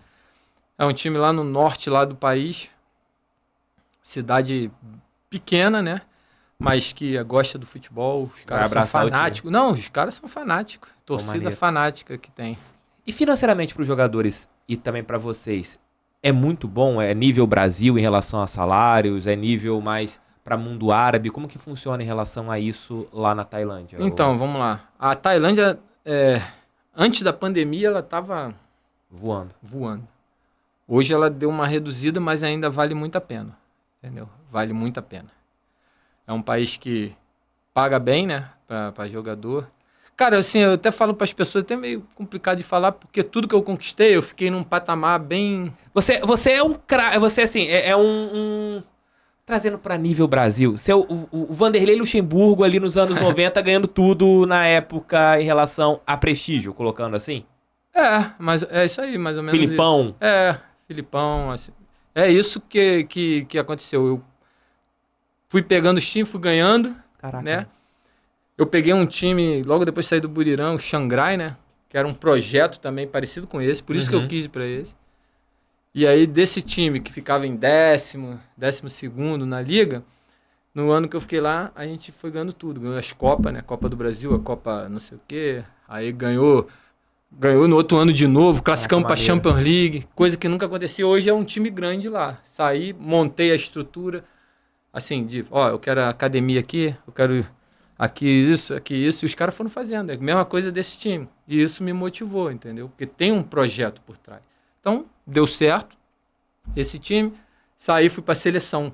É um time lá no norte lá do país. Cidade pequena, né? Mas que gosta do futebol. Os caras são fanáticos. Não, os caras são fanáticos. Torcida fanática que tem. E financeiramente para os jogadores e também para vocês, é muito bom? É nível Brasil em relação a salários? É nível mais para mundo árabe? Como que funciona em relação a isso lá na Tailândia? Então, vamos lá. A Tailândia, antes da pandemia, ela estava voando. Hoje ela deu uma reduzida, mas ainda vale muito a pena. Entendeu? Vale muito a pena. É um país que paga bem, né? Para jogador. Cara, assim, eu até falo para as pessoas, até meio complicado de falar, porque tudo que eu conquistei, eu fiquei num patamar bem... Você é um craque, você assim, trazendo para nível Brasil, você é o Vanderlei Luxemburgo ali nos anos 90 ganhando tudo na época em relação a prestígio, colocando assim? Mas é isso aí, mais ou menos Filipão? Isso. Filipão, assim. É isso que aconteceu. Eu fui pegando os times, fui ganhando, Caraca. Né? Eu peguei um time, logo depois de sair do Buriram, o Xangrai, né? Que era um projeto também parecido com esse, por isso que eu quis ir para esse. E aí, desse time que ficava em 12º na liga, no ano que eu fiquei lá, a gente foi ganhando tudo. Ganhou as Copas, né? Copa do Brasil, a Copa não sei o quê. Aí ganhou no outro ano de novo, classificamos para a Champions League, coisa que nunca acontecia. Hoje é um time grande lá. Saí, montei a estrutura, assim, eu quero a academia aqui, eu quero... aqui isso, e os caras foram fazendo. É a mesma coisa desse time. E isso me motivou, entendeu? Porque tem um projeto por trás. Então, deu certo esse time. Saí, fui pra seleção.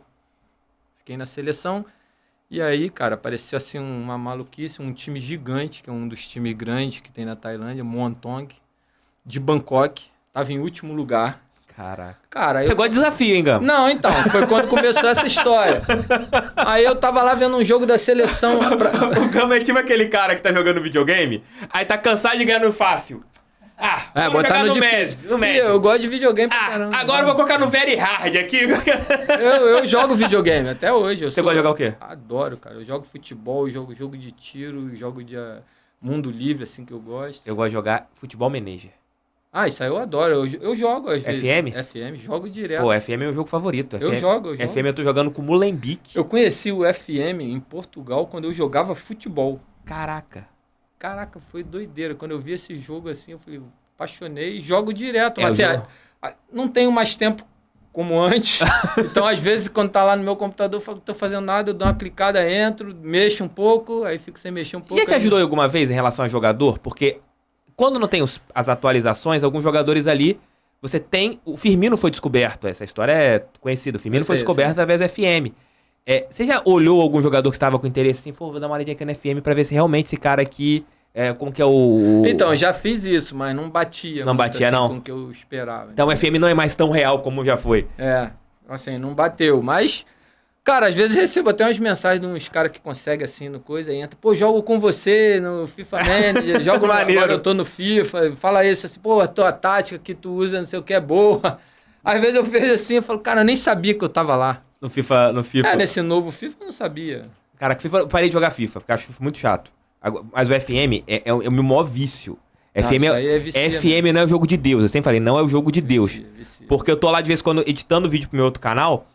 Fiquei na seleção. E aí, cara, apareceu assim uma maluquice, um time gigante, que é um dos times grandes que tem na Tailândia, Muangthong, de Bangkok. Tava em último lugar. Caraca. Cara, você gosta de desafio, hein, Gama? Não, então, foi quando começou essa história. Aí eu tava lá vendo um jogo da seleção. O Gama é tipo aquele cara que tá jogando videogame, aí tá cansado de ganhar no fácil. Vou botar jogar no médio. Eu gosto de videogame pra caramba. Agora eu vou colocar no very hard aqui. Eu jogo videogame, até hoje. Você gosta de jogar o quê? Adoro, cara. Eu jogo futebol, jogo de tiro, jogo de mundo livre, assim, que eu gosto. Eu gosto de jogar futebol manager. Isso aí eu adoro. Eu jogo às vezes. FM? FM, jogo direto. Pô, FM é meu jogo favorito. Eu jogo. FM eu tô jogando com o Molenbeek. Eu conheci o FM em Portugal quando eu jogava futebol. Caraca, foi doideira. Quando eu vi esse jogo assim, eu falei, apaixonei e jogo direto. Mas assim, não tenho mais tempo como antes. Então, às vezes, quando tá lá no meu computador, eu falo, tô fazendo nada, eu dou uma clicada, entro, mexo um pouco, aí fico sem mexer um pouco. Já te ajudou alguma vez em relação a jogador? Porque... quando não tem as atualizações, alguns jogadores ali, você tem... O Firmino foi descoberto, essa história é conhecida. O Firmino foi descoberto através do FM. Você já olhou algum jogador que estava com interesse assim, vou dar uma olhadinha aqui no FM pra ver se realmente esse cara aqui, como que é o... Então, já fiz isso, mas não batia. Não batia, assim, não? Com o que eu esperava. Então o FM não é mais tão real como já foi. Assim, não bateu, mas... Cara, às vezes recebo até umas mensagens de uns caras que conseguem assim no coisa e entra, jogo com você no FIFA Manager, jogo agora eu tô no FIFA, fala isso assim, a tua tática que tu usa, não sei o que, é boa. Às vezes eu vejo assim, eu falo, cara, eu nem sabia que eu tava lá. No FIFA? Nesse novo FIFA eu não sabia. Cara, eu parei de jogar FIFA, porque eu acho FIFA muito chato. Mas o FM é o meu maior vício. FM não é o jogo de Deus, eu sempre falei, não é o jogo de Deus. Vicia. Porque eu tô lá de vez em quando editando vídeo pro meu outro canal.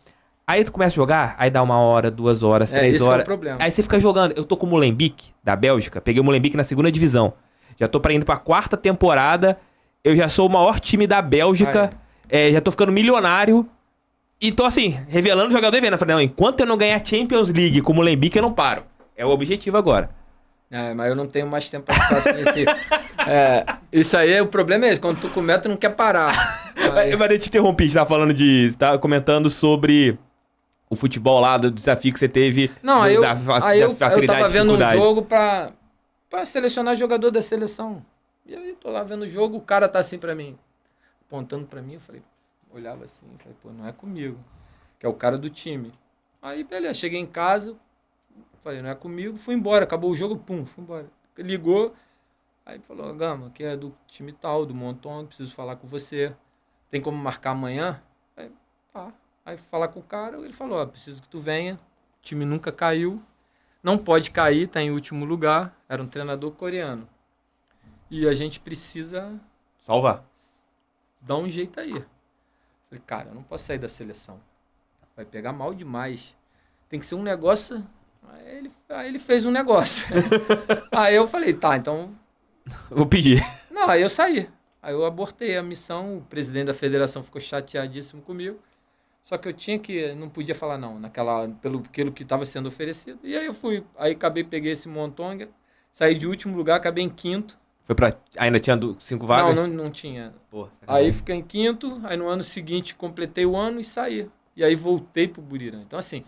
Aí tu começa a jogar, aí dá 1 hora, 2 horas, 3 horas. É o problema. Aí você fica jogando. Eu tô com o Molenbeek, da Bélgica. Peguei o Molenbeek na 2ª divisão. Já tô indo pra 4ª temporada. Eu já sou o maior time da Bélgica. Já tô ficando milionário. E tô assim, revelando o jogador e vendo. Eu falei, não, enquanto eu não ganhar Champions League com o Molenbeek, eu não paro. É o objetivo agora. Mas eu não tenho mais tempo pra ficar assim nesse... isso aí, o problema é esse. Quando tu começa, tu não quer parar. Mas eu te interrompi, você tava falando você tava comentando sobre... o futebol lá, do desafio que você teve. Não, eu tava vendo um jogo pra selecionar jogador da seleção. E aí, tô lá vendo o jogo, o cara tá assim pra mim, apontando pra mim, eu falei, olhava assim, falei, não é comigo, que é o cara do time. Aí, beleza, cheguei em casa, falei, não é comigo, fui embora, acabou o jogo, fui embora. Ligou, aí falou, Gama, que é do time tal, do Muangthong, preciso falar com você, tem como marcar amanhã? Aí, tá. Aí falar com o cara, ele falou, preciso que tu venha, o time nunca caiu, não pode cair, tá em último lugar, era um treinador coreano. E a gente precisa... salvar. Dar um jeito aí. Falei, cara, eu não posso sair da seleção. Vai pegar mal demais. Tem que ser um negócio... Aí ele fez um negócio. Aí eu falei, tá, então... Vou pedir. Não, aí eu saí. Aí eu abortei a missão, o presidente da federação ficou chateadíssimo comigo. Só que eu tinha que... Não podia falar não, pelo que estava sendo oferecido. E aí eu fui. Aí peguei esse Montonga, saí de último lugar, acabei em quinto. Foi pra... Ainda tinha 5 vagas? Não tinha. Pô, aí fiquei em quinto, aí no ano seguinte completei o ano e saí. E aí voltei pro Buriram. Então assim,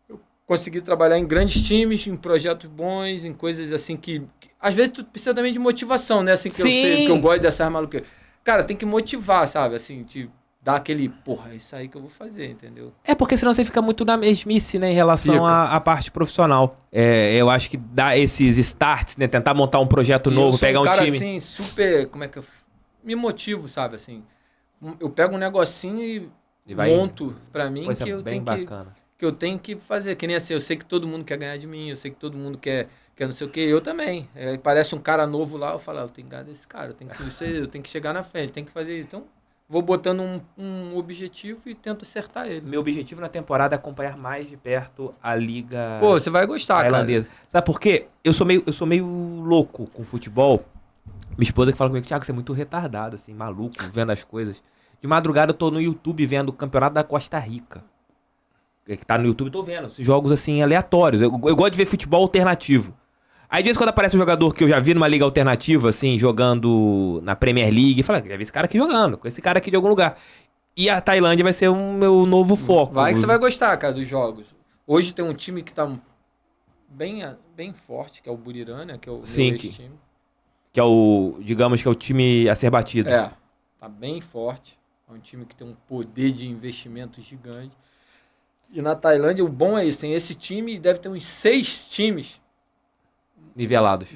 eu consegui trabalhar em grandes times, em projetos bons, em coisas assim que às vezes tu precisa também de motivação, né? Assim, que eu sei, que eu gosto dessas maluquices. Cara, tem que motivar, sabe? Assim, te dar aquele, porra, é isso aí que eu vou fazer, entendeu? É porque senão você fica muito na mesmice, né, em relação à parte profissional. Eu acho que dar esses starts, né, tentar montar um projeto novo, pegar um cara, time... assim, super, como é que eu me motivo, sabe, assim. Eu pego um negocinho e monto pra mim Coisa que eu bem tenho bacana. que eu tenho que fazer. Que nem assim, eu sei que todo mundo quer ganhar de mim, eu sei que todo mundo quer não sei o quê, eu também. Parece um cara novo lá, eu falo, eu tenho que ganhar desse cara, eu tenho que chegar na frente, tenho que fazer isso. Então, vou botando um objetivo e tento acertar ele. Meu objetivo na temporada é acompanhar mais de perto a liga... Pô, você vai gostar, tailandesa. cara. Sabe por quê? Eu sou meio louco com futebol. Minha esposa que fala comigo, Thiago, você é muito retardado, assim, maluco, vendo as coisas. De madrugada eu tô no YouTube vendo o Campeonato da Costa Rica. Que tá no YouTube, eu tô vendo. Esses jogos, assim, aleatórios. Eu gosto de ver futebol alternativo. Aí, de vez em quando aparece um jogador que eu já vi numa liga alternativa, assim, jogando na Premier League. E fala, já vi esse cara aqui jogando, com esse cara aqui de algum lugar. E a Tailândia vai ser o meu novo foco. Vai que você vai gostar, cara, dos jogos. Hoje tem um time que tá bem forte, que é o Buriram, né? Que é o meu ex-time. Que é o, digamos que é o time a ser batido. Tá bem forte. É um time que tem um poder de investimento gigante. E na Tailândia, o bom é isso. Tem esse time e deve ter uns 6 times nivelados.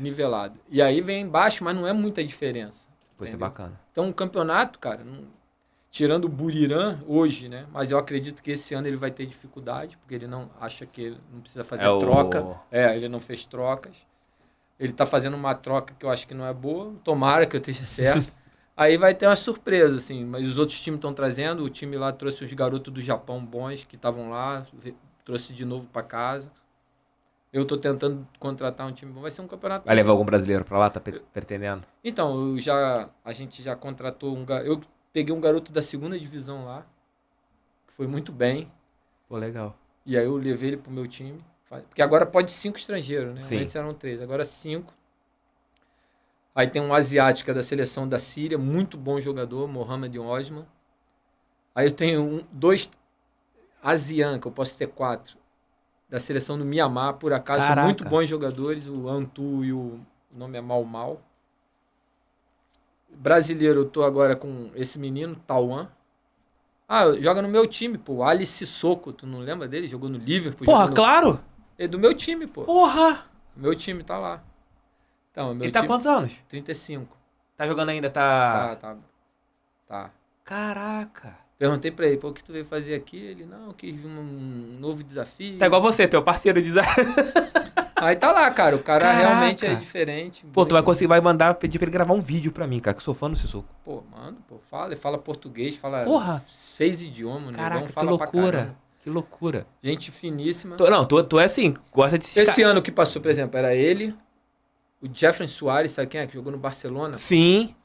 E aí vem embaixo, mas não é muita diferença. Pode ser bacana. Então, um campeonato, cara, tirando o Buriram hoje, né? Mas eu acredito que esse ano ele vai ter dificuldade, porque ele não acha que ele não precisa fazer troca. Ele não fez trocas. Ele tá fazendo uma troca que eu acho que não é boa. Tomara que eu esteja certo. Aí vai ter uma surpresa, assim. Mas os outros times estão trazendo. O time lá trouxe os garotos do Japão bons que estavam lá. Trouxe de novo para casa. Eu tô tentando contratar um time bom. Vai ser um campeonato... Vai levar algum brasileiro para lá? Tá pretendendo? Então, a gente já contratou eu peguei um garoto da 2ª divisão lá. Que foi muito bem. Pô, legal. E aí eu levei ele pro meu time. Porque agora pode 5 estrangeiros, né? Sim. Antes eram 3, agora 5. Aí tem um asiático da seleção da Síria, muito bom jogador, Mohamed Osman. Aí eu tenho 2 ASEAN, que eu posso ter 4, da seleção do Mianmar, por acaso, são muito bons jogadores, o Antu e o nome é Mau Mau. Brasileiro, eu tô agora com esse menino, Tauan. Joga no meu time, pô, Ali Sissoko, tu não lembra dele? Jogou no Liverpool. Porra, claro! É do meu time, pô. Porra! Meu time tá lá. Então, ele tá há quantos anos? 35. Tá jogando ainda, tá... Tá. Caraca. Perguntei pra ele, pô, o que tu veio fazer aqui? Ele, não, quis um novo desafio. Tá igual você, teu parceiro de desafio. Aí tá lá, cara, o cara realmente é diferente. Pô, tu vai mandar, pedir pra ele gravar um vídeo pra mim, cara, que eu sou fã do Sissoko. Pô, manda, pô, fala. Ele fala português, fala 6 idiomas, né? Caraca, que loucura. Que loucura. Gente finíssima. Tu é assim, gosta de... Esse ano que passou, por exemplo, era ele, o Jeffrey Soares, sabe quem é? Que jogou no Barcelona. Sim.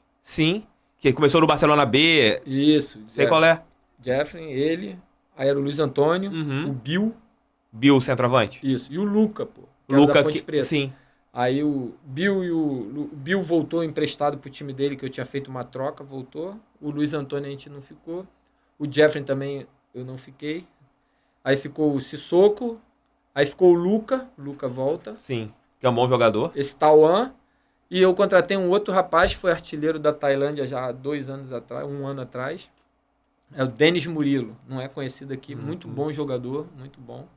Que começou no Barcelona B. Isso. Sei qual é. Jeffrey, ele. Aí era o Luiz Antônio, o Bill. Bill, centroavante. Isso. E o Luca, pô. Luca, sim. Aí o Bill voltou emprestado pro time dele, que eu tinha feito uma troca, voltou. O Luiz Antônio a gente não ficou. O Jeffrey também eu não fiquei. Aí ficou o Sissoko. Aí ficou o Luca. O Luca volta. Sim, que é um bom jogador. Esse Tauan. E eu contratei um outro rapaz, que foi artilheiro da Tailândia já há 2 anos atrás, 1 ano atrás. É o Denis Murilo. Não é conhecido aqui. Muito bom jogador, muito bom.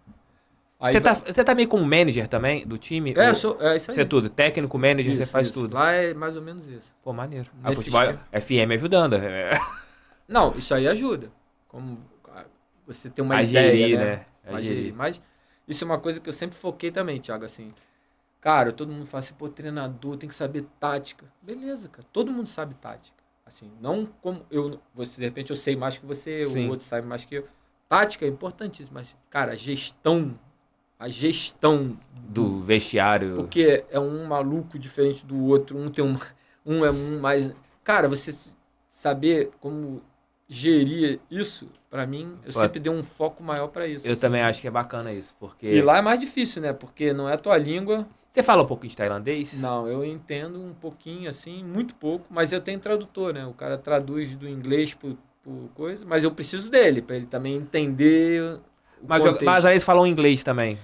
Você tá meio como manager também do time? É isso aí. Você é tudo, técnico, manager, você faz tudo. Lá é mais ou menos isso. Pô, maneiro. Futebol FM ajudando. Não, isso aí ajuda. Como você tem uma ideia, né? Mas isso é uma coisa que eu sempre foquei também, Thiago, assim. Cara, todo mundo fala assim, pô, treinador tem que saber tática. Beleza, cara. Todo mundo sabe tática. Assim, não como você, de repente eu sei mais que você, Sim. o outro sabe mais que eu. Tática é importantíssima, mas, cara, a gestão Do vestiário. porque é um maluco diferente do outro, um é um mais. Cara, você saber como gerir isso, pra mim, eu Pô, sempre dei um foco maior pra isso. Eu assim. também acho que é bacana isso, porque... E lá é mais difícil, né? Porque não é a tua língua. Você fala um pouquinho de tailandês? Não, eu entendo um pouquinho, assim, muito pouco, mas eu tenho tradutor, né? O cara traduz do inglês por coisa, mas eu preciso dele, pra ele também entender o contexto. Mas aí eles falam inglês também.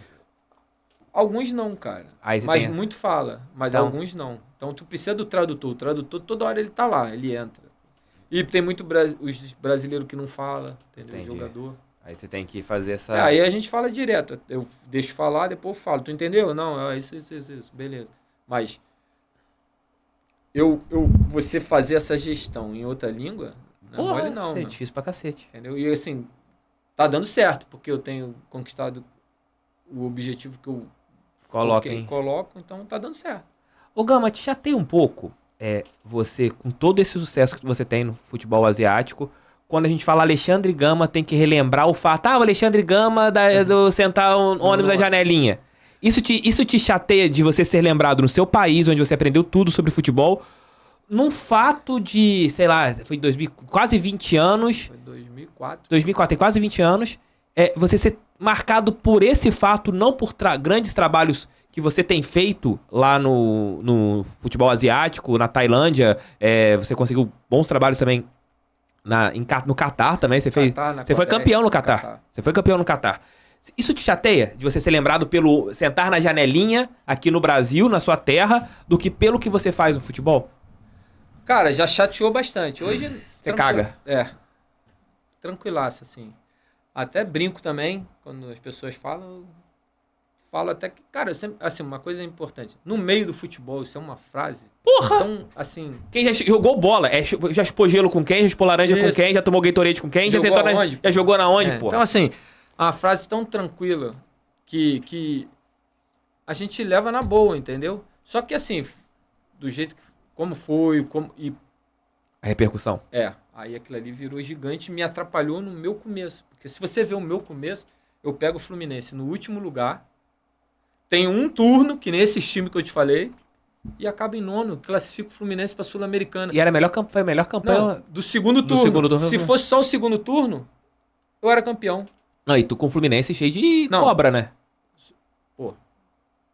Alguns não, cara. Aí você Mas tem... muito fala, mas Então- alguns não. Então tu precisa do tradutor. O tradutor toda hora ele tá lá, ele entra. E tem muito os brasileiros que não fala, entendeu? Entendi. Jogador. Aí você tem que fazer essa... Aí a gente fala direto. Eu deixo falar, depois eu falo. Tu entendeu? Não, é isso. Beleza. Mas você fazer essa gestão em outra língua, não é mole não, isso é né? difícil pra cacete. Entendeu? E assim, tá dando certo, porque eu tenho conquistado o objetivo que eu coloco, então tá dando certo. Ô Gama, te chatei um pouco, você, com todo esse sucesso que você tem no futebol asiático, quando a gente fala Alexandre Gama, tem que relembrar o fato, o Alexandre Gama do sentar um ônibus na janelinha. Isso te chateia de você ser lembrado no seu país, onde você aprendeu tudo sobre futebol, num fato de, sei lá, foi 2000, quase 20 anos... Foi 2004. 2004, tem quase 20 anos, você ser marcado por esse fato, não por grandes trabalhos que você tem feito lá no futebol asiático, na Tailândia, você conseguiu bons trabalhos também no Catar também, você foi campeão no Catar. Você foi campeão no Catar. Isso te chateia de você ser lembrado pelo sentar na janelinha aqui no Brasil, na sua terra, do que pelo que você faz no futebol? Cara, já chateou bastante. Hoje... Você caga? Tranquilaço, assim. Até brinco também, quando as pessoas falam, eu falo até que... Cara, eu sempre, assim, uma coisa importante. No meio do futebol, isso é uma frase... Porra! Então, assim... Quem já jogou bola? Já chupou gelo com quem? Já chupou laranja com quem? Já tomou Gatorade com quem? Jogou aonde? Já jogou na onde, porra? Então, assim, uma frase tão tranquila que a gente leva na boa, entendeu? Só que, assim, do jeito que... Como foi, A repercussão. Aí aquilo ali virou gigante e me atrapalhou no meu começo. Porque se você vê o meu começo, eu pego o Fluminense no último lugar, tenho um turno, que nem esses times que eu te falei, e acaba em nono, classifico o Fluminense para Sul-Americana. E foi a melhor campanha... Não, do segundo turno. Se fosse só o segundo turno, eu era campeão. Não, e tu com o Fluminense cheio de cobra, né? Pô,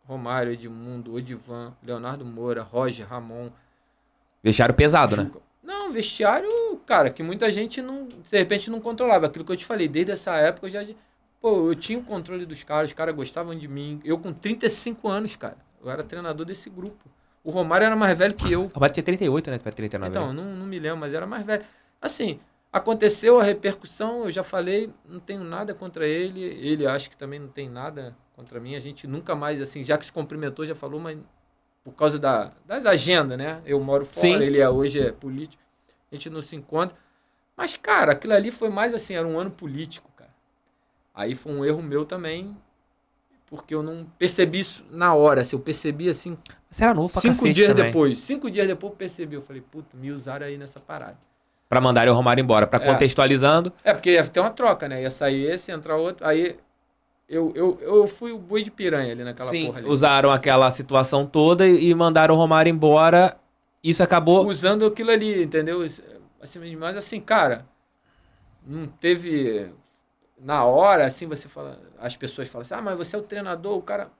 Romário, Edmundo, Odivan, Leonardo Moura, Roger, Ramon... Vestiário pesado, né? Não, vestiário, cara, que muita gente não, de repente não controlava. Aquilo que eu te falei, desde essa época eu tinha o controle dos caras, os caras gostavam de mim. Eu com 35 anos, cara, eu era treinador desse grupo. O Romário era mais velho que eu. O Romário tinha 38, né? Pra 39. Então, não me lembro, mas era mais velho. Assim, aconteceu a repercussão, eu já falei, não tenho nada contra ele. Ele acho que também não tem nada contra mim. A gente nunca mais, assim, já que se cumprimentou, já falou, mas... Por causa das agendas, né? Eu moro fora, Sim. Ele hoje é político. A gente não se encontra. Mas, cara, aquilo ali foi mais assim, era um ano político, cara. Aí foi um erro meu também, porque eu não percebi isso na hora. Assim, eu percebi assim... Você era novo pra 5 cacete dias também. depois. 5 dias depois eu percebi. Eu falei, puta, me usaram aí nessa parada. Pra mandarem o Romário embora. Contextualizando... Porque ia ter uma troca, né? Ia sair esse, entrar outro. Aí... Eu fui o boi de piranha ali naquela porra ali. Usaram aquela situação toda e mandaram o Romário embora. Isso acabou... Usando aquilo ali, entendeu? Assim, mas assim, cara, não teve... Na hora, assim, você fala... As pessoas falam assim, mas você é o treinador, o cara...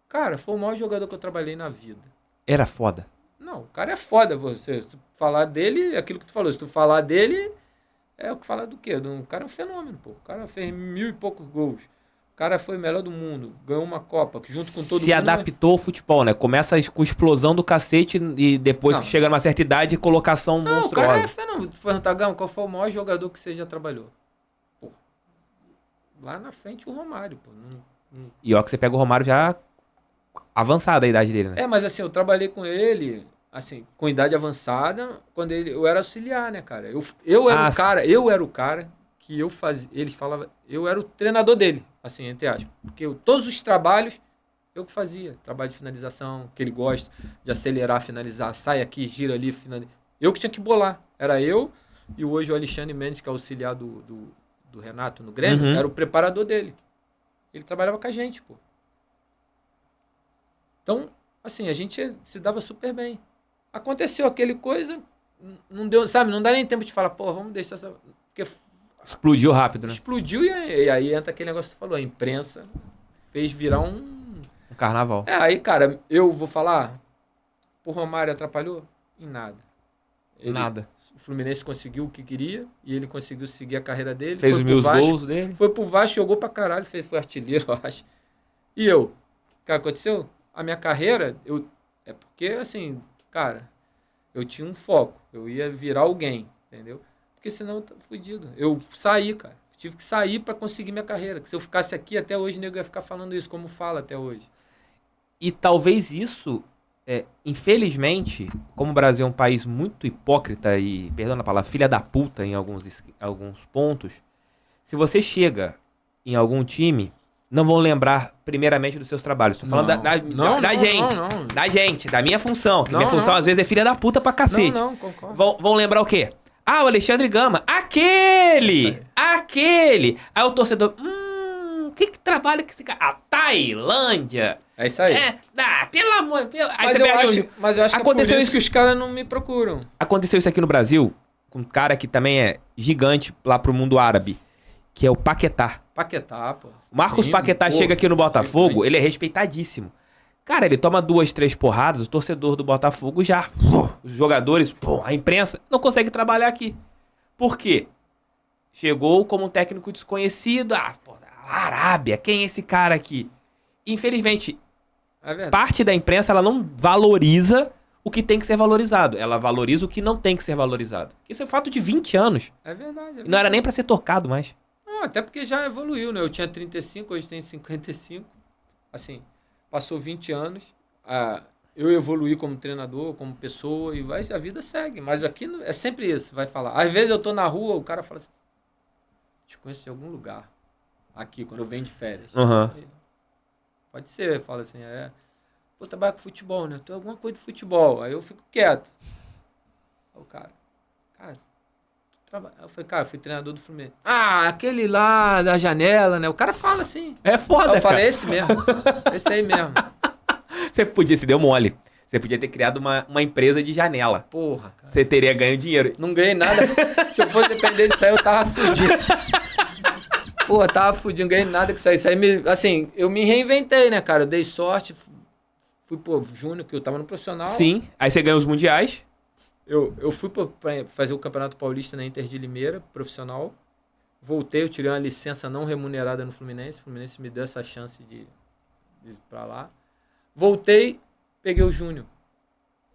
Cara, foi o maior jogador que eu trabalhei na vida. Era foda. Não, o cara é foda. Se falar dele, é aquilo que tu falou. Se tu falar dele, é o que fala do quê? O cara é um fenômeno, pô. O cara fez 1000 e poucos gols. O cara foi o melhor do mundo, ganhou uma Copa, junto com todo mundo. Se adaptou ao futebol, né? Começa com explosão do cacete e depois que chega numa certa idade, colocação monstruosa. O cara é fenômeno. Tu perguntar, Gama, qual foi o maior jogador que você já trabalhou? Pô, lá na frente o Romário, pô. E ó que você pega o Romário já avançada a idade dele, né? Mas assim, eu trabalhei com ele, assim, com idade avançada, quando eu era auxiliar, né, cara? Eu era o cara que eu fazia, eles falavam, eu era o treinador dele, assim, entre aspas. Porque todos os trabalhos eu que fazia. Trabalho de finalização, que ele gosta, de acelerar, finalizar, sai aqui, gira ali, finaliza. Eu que tinha que bolar. Era eu e hoje o Alexandre Mendes, que é auxiliar do Renato no Grêmio, Uhum. era o preparador dele. Ele trabalhava com a gente, pô. Então, assim, a gente se dava super bem. Aconteceu aquele coisa, não deu, sabe, não dá nem tempo de falar, pô, vamos deixar essa... Porque Explodiu rápido, né? explodiu e aí entra aquele negócio que tu falou, a imprensa fez virar um... Um carnaval. Aí, cara, eu vou falar, o Romário atrapalhou? Em nada. Nada. O Fluminense conseguiu o que queria e ele conseguiu seguir a carreira dele. Fez foi os pro meus Vasco, gols dele. Foi pro Vasco, jogou pra caralho, foi artilheiro, eu acho. E eu? O que aconteceu? A minha carreira, é porque, assim, cara, eu tinha um foco. Eu ia virar alguém, entendeu? Porque senão eu tô fudido. Eu saí, cara. Tive que sair pra conseguir minha carreira. Que se eu ficasse aqui até hoje, o nego ia ficar falando isso, como fala até hoje. E talvez isso, infelizmente, como o Brasil é um país muito hipócrita e, perdão a palavra, filha da puta em alguns pontos, se você chega em algum time, não vão lembrar primeiramente dos seus trabalhos. Tô falando da gente. Não. Da gente, da minha função. Que Não, minha função não. às vezes é filha da puta pra cacete. Não, concordo. Vão lembrar o quê? Ah, o Alexandre Gama. Isso aí. Aquele! Aí o torcedor, que trabalha com esse cara? A Tailândia. É isso aí. Pelo amor... Aí Mas você eu, pega acho, mas eu acho que é por Aconteceu isso isso- que os caras não me procuram. Aconteceu isso aqui no Brasil, com um cara que também é gigante lá pro mundo árabe, que é o Paquetá. Paquetá, pô. O Marcos Sim, Paquetá pô, chega aqui no Botafogo, gigante. ele é respeitadíssimo. Cara, ele toma 2, 3 porradas, o torcedor do Botafogo já... Os jogadores, a imprensa, não consegue trabalhar aqui. Por quê? Chegou como um técnico desconhecido. Arábia, quem é esse cara aqui? Infelizmente, É verdade. parte da imprensa ela não valoriza o que tem que ser valorizado. Ela valoriza o que não tem que ser valorizado. Isso é fato de 20 anos. É verdade. E não era nem pra ser tocado mais. Não, até porque já evoluiu, né? Eu tinha 35, hoje tenho 55. Assim, passou 20 anos. Eu evoluí como treinador, como pessoa, e a vida segue. Mas aqui é sempre isso, vai falar. Às vezes eu tô na rua, o cara fala assim, te conheço de algum lugar. Aqui, quando eu venho de férias. Uhum. Pode ser, fala assim, pô, trabalha com futebol, né? Tem alguma coisa de futebol. Aí eu fico quieto. Aí o cara, eu falei, cara, fui treinador do Fluminense. Aquele lá da janela, né? O cara fala assim. É foda, Aí eu falei, cara. esse mesmo. Esse aí mesmo. Você podia, se deu mole. Você podia ter criado uma empresa de janela. Porra, cara. Você teria ganho dinheiro. Não ganhei nada. Se eu fosse depender disso aí, eu tava fudido. Pô, tava fudido, não ganhei nada com isso aí. Isso aí assim, eu me reinventei, né, cara? Eu dei sorte. Fui, júnior, que eu tava no profissional. Sim. Aí você ganha os mundiais. Eu fui pra fazer o Campeonato Paulista na Inter de Limeira, profissional. Voltei, eu tirei uma licença não remunerada no Fluminense. O Fluminense me deu essa chance de ir pra lá. Voltei, peguei o Júnior.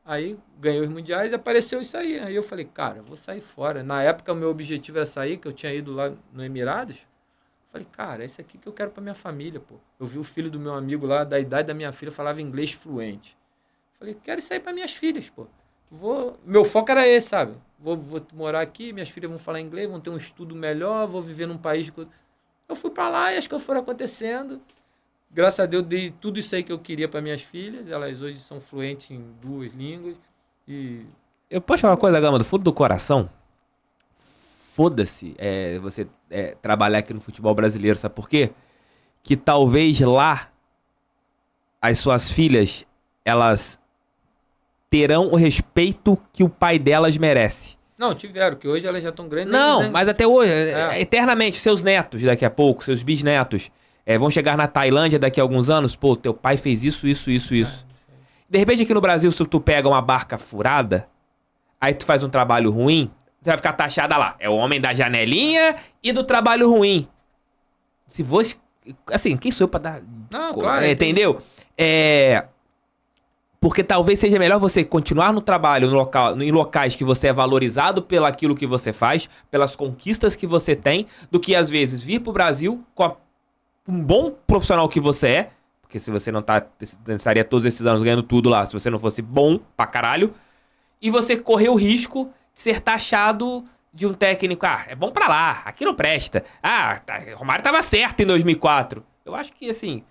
Aí ganhei os mundiais e apareceu isso aí. Aí eu falei, cara, eu vou sair fora. Na época o meu objetivo era sair, que eu tinha ido lá no Emirados. Falei, cara, é isso aqui que eu quero pra minha família, pô. Eu vi o filho do meu amigo lá, da idade da minha filha, falava inglês fluente. Falei, quero isso aí pra minhas filhas, pô. Meu foco era esse, sabe? Vou morar aqui, minhas filhas vão falar inglês, vão ter um estudo melhor, vou viver num país... Eu fui pra lá e as coisas foram acontecendo. Graças a Deus, dei tudo isso aí que eu queria para minhas filhas. Elas hoje são fluentes em 2 línguas. E Eu posso falar uma coisa, Gama, do fundo do coração? Foda-se você trabalhar aqui no futebol brasileiro, sabe por quê? Que talvez lá as suas filhas, elas terão o respeito que o pai delas merece. não, tiveram, que hoje elas já estão grandes. Não, né? mas até hoje, eternamente, seus netos daqui a pouco, seus bisnetos, vão chegar na Tailândia daqui a alguns anos, pô, teu pai fez isso. De repente aqui no Brasil, se tu pega uma barca furada, aí tu faz um trabalho ruim, você vai ficar taxada lá. É o homem da janelinha e do trabalho ruim. Se você... Assim, quem sou eu pra dar... Não, claro. Entendeu? Porque talvez seja melhor você continuar no trabalho, em locais que você é valorizado pelo aquilo que você faz, pelas conquistas que você tem, do que às vezes vir pro Brasil com um bom profissional que você é, porque se você não estaria todos esses anos ganhando tudo lá, se você não fosse bom pra caralho, e você correr o risco de ser taxado de um técnico, é bom pra lá, aqui não presta. Romário tava certo em 2004. Eu acho que, assim,